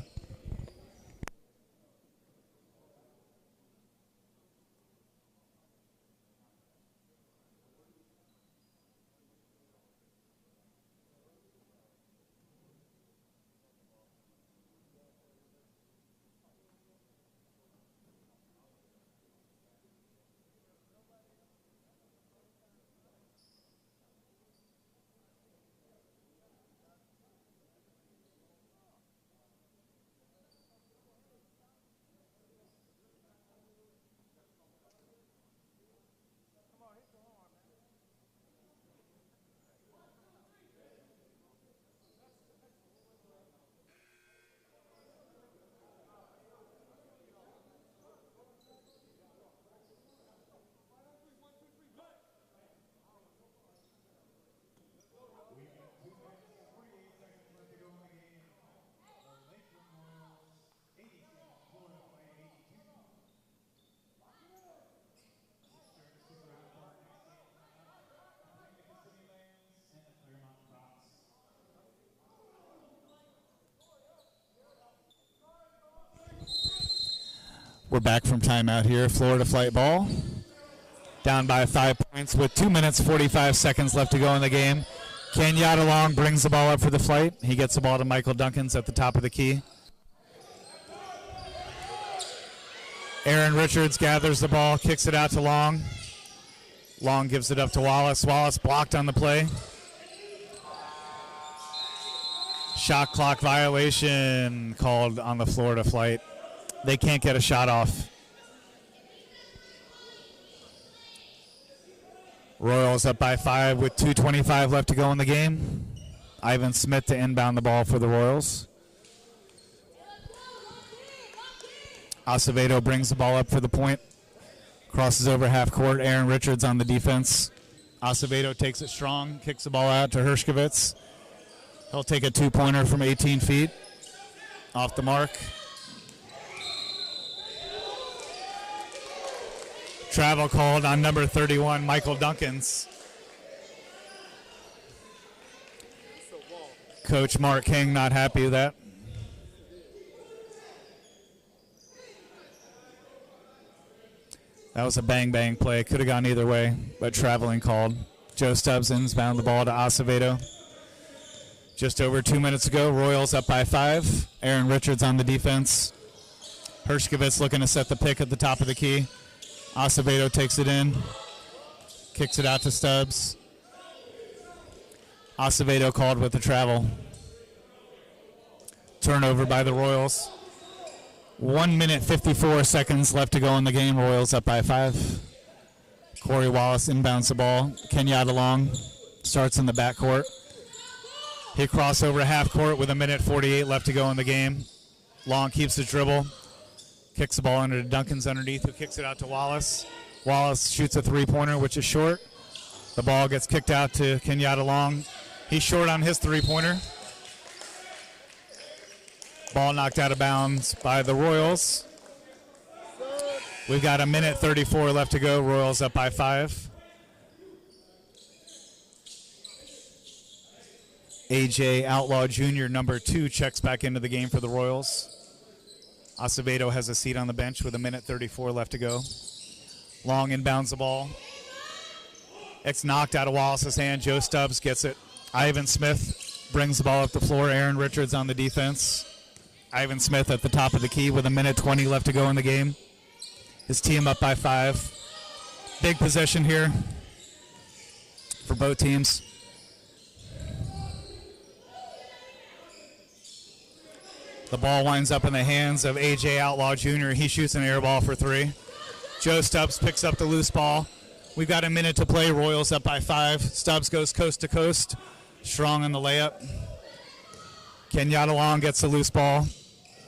We're back from timeout here. Florida flight ball. Down by 5 points with 2 minutes, 45 seconds left to go in the game. Kenyatta Long brings the ball up for the flight. He gets the ball to Michael Duncans at the top of the key. Aaron Richards gathers the ball, kicks it out to Long. Long gives it up to Wallace. Wallace blocked on the play. Shot clock violation called on the Florida flight. They can't get a shot off. Royals up by 5 with 2:25 left to go in the game. Ivan Smith to inbound the ball for the Royals. Acevedo brings the ball up for the point. Crosses over half court. Aaron Richards on the defense. Acevedo takes it strong, kicks the ball out to Hershkovitz. He'll take a 2-pointer from 18 feet. Off the mark. Travel called on number 31, Michael Duncans. Coach Mark King not happy with that. That was a bang-bang play. Could have gone either way, but traveling called. Joe Stubbs inbound the ball to Acevedo. Just over 2 minutes ago, Royals up by 5. Aaron Richards on the defense. Hershkovitz looking to set the pick at the top of the key. Acevedo takes it in, kicks it out to Stubbs. Acevedo called with the travel. Turnover by the Royals. 1 minute, 54 seconds left to go in the game. Royals up by 5. Corey Wallace inbounds the ball. Kenyatta Long starts in the backcourt. He crosses over half court with 1 minute, 48 left to go in the game. Long keeps the dribble. Kicks the ball under to Duncans underneath, who kicks it out to Wallace. Wallace shoots a 3-pointer, which is short. The ball gets kicked out to Kenyatta Long. He's short on his 3-pointer. Ball knocked out of bounds by the Royals. We've got a minute 34 left to go. Royals up by 5. AJ Outlaw Jr., number 2, checks back into the game for the Royals. Acevedo has a seat on the bench with a minute 34 left to go. Long inbounds the ball. It's knocked out of Wallace's hand. Joe Stubbs gets it. Ivan Smith brings the ball up the floor. Aaron Richards on the defense. Ivan Smith at the top of the key with a minute 20 left to go in the game. His team up by 5. Big possession here for both teams. The ball winds up in the hands of A.J. Outlaw Jr. He shoots an air ball for 3. Joe Stubbs picks up the loose ball. We've got a minute to play. Royals up by 5. Stubbs goes coast to coast. Strong on the layup. Kenyatta Long gets the loose ball.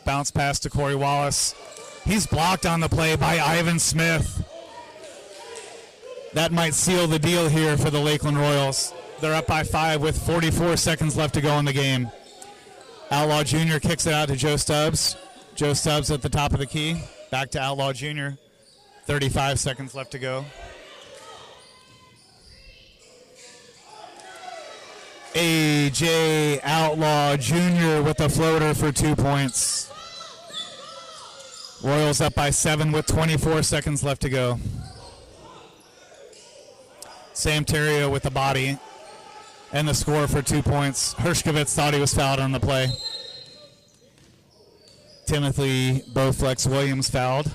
Bounce pass to Corey Wallace. He's blocked on the play by Ivan Smith. That might seal the deal here for the Lakeland Royals. They're up by 5 with 44 seconds left to go in the game. Outlaw Jr. kicks it out to Joe Stubbs. Joe Stubbs at the top of the key. Back to Outlaw Jr. 35 seconds left to go. A.J. Outlaw Jr. with the floater for 2 points. Royals up by 7 with 24 seconds left to go. Sam Terrio with the body and the score for 2 points. Hershkovitz thought he was fouled on the play. Timothy Bowflex Williams fouled.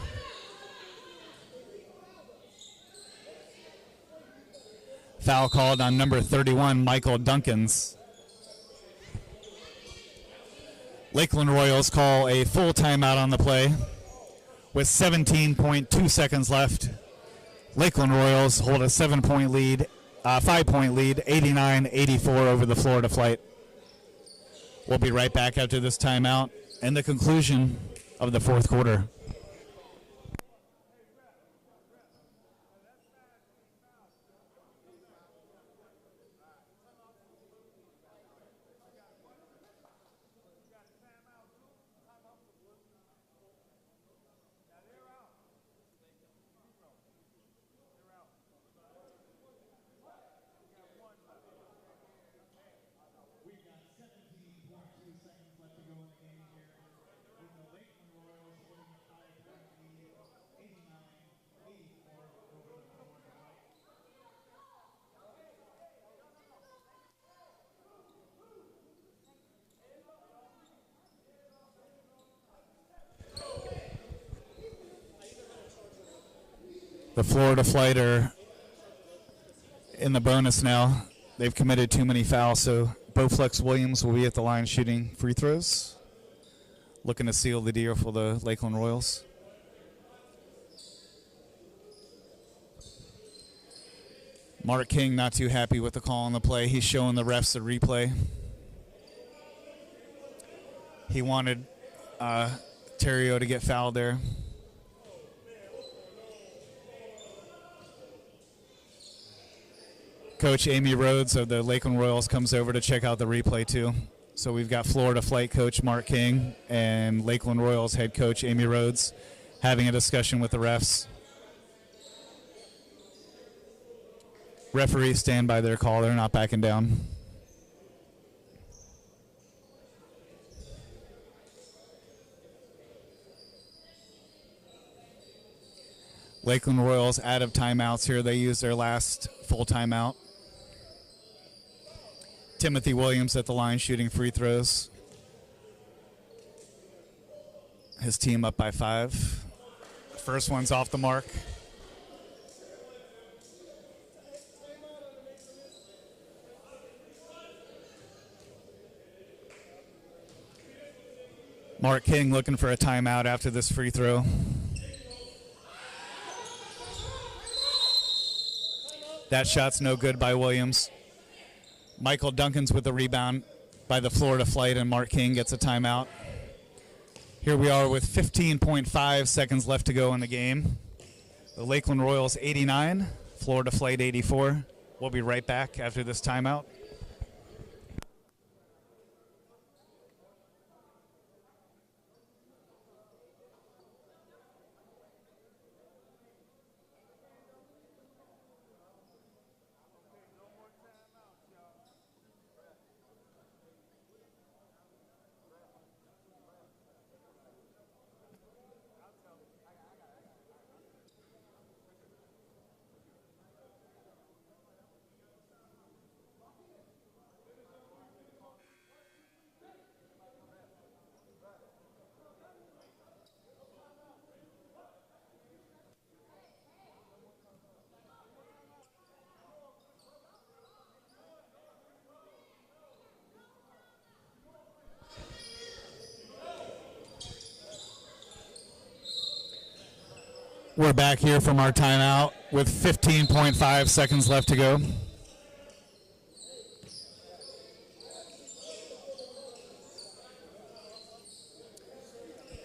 Foul called on number 31, Michael Duncans. Lakeland Royals call a full timeout on the play with 17.2 seconds left. Lakeland Royals hold a 5-point lead, 89-84 over the Florida Flight. We'll be right back after this timeout and the conclusion of the 4th quarter. The Florida Flight are in the bonus now. They've committed too many fouls, so Bowflex Williams will be at the line shooting free throws. Looking to seal the deal for the Lakeland Royals. Mark King not too happy with the call on the play. He's showing the refs the replay. He wanted Terrio to get fouled there. Coach Amy Rhodes of the Lakeland Royals comes over to check out the replay too. So we've got Florida Flight coach Mark King and Lakeland Royals head coach Amy Rhodes having a discussion with the refs. Referees stand by their call. They're not backing down. Lakeland Royals out of timeouts here. They use their last full timeout. Timothy Williams at the line shooting free throws. His team up by 5. First one's off the mark. Mark King looking for a timeout after this free throw. That shot's no good by Williams. Michael Duncans with the rebound by the Florida Flight, and Mark King gets a timeout. Here we are with 15.5 seconds left to go in the game. The Lakeland Royals 89, Florida Flight 84. We'll be right back after this timeout. We're back here from our timeout with 15.5 seconds left to go.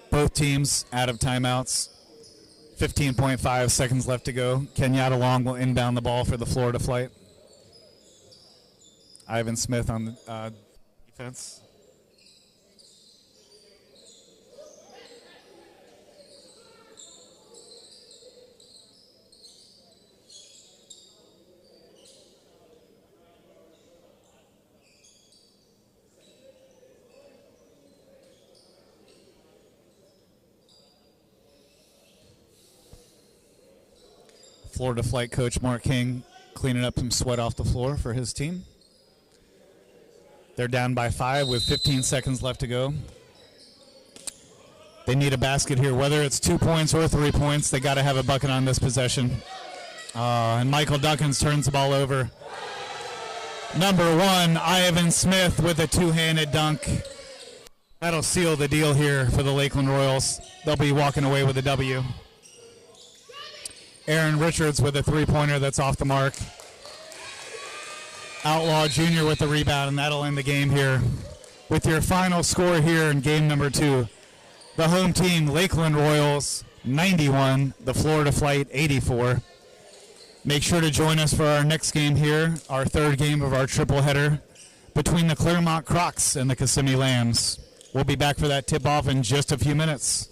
Both teams out of timeouts. 15.5 seconds left to go. Kenyatta Long will inbound the ball for the Florida Flight. Ivan Smith on the defense. Florida Flight coach Mark King cleaning up some sweat off the floor for his team. They're down by 5 with 15 seconds left to go. They need a basket here, whether it's 2 points or 3 points. They got to have a bucket on this possession. And Michael Duckins turns the ball over. Number 1, Ivan Smith with a two-handed dunk. That'll seal the deal here for the Lakeland Royals. They'll be walking away with a W. Aaron Richards with a three-pointer that's off the mark. Outlaw Jr. with the rebound, and that'll end the game here. With your final score here in game number 2, the home team, Lakeland Royals, 91, the Florida Flight, 84. Make sure to join us for our next game here, our third game of our triple header between the Claremont Crocs and the Kissimmee Lambs. We'll be back for that tip-off in just a few minutes.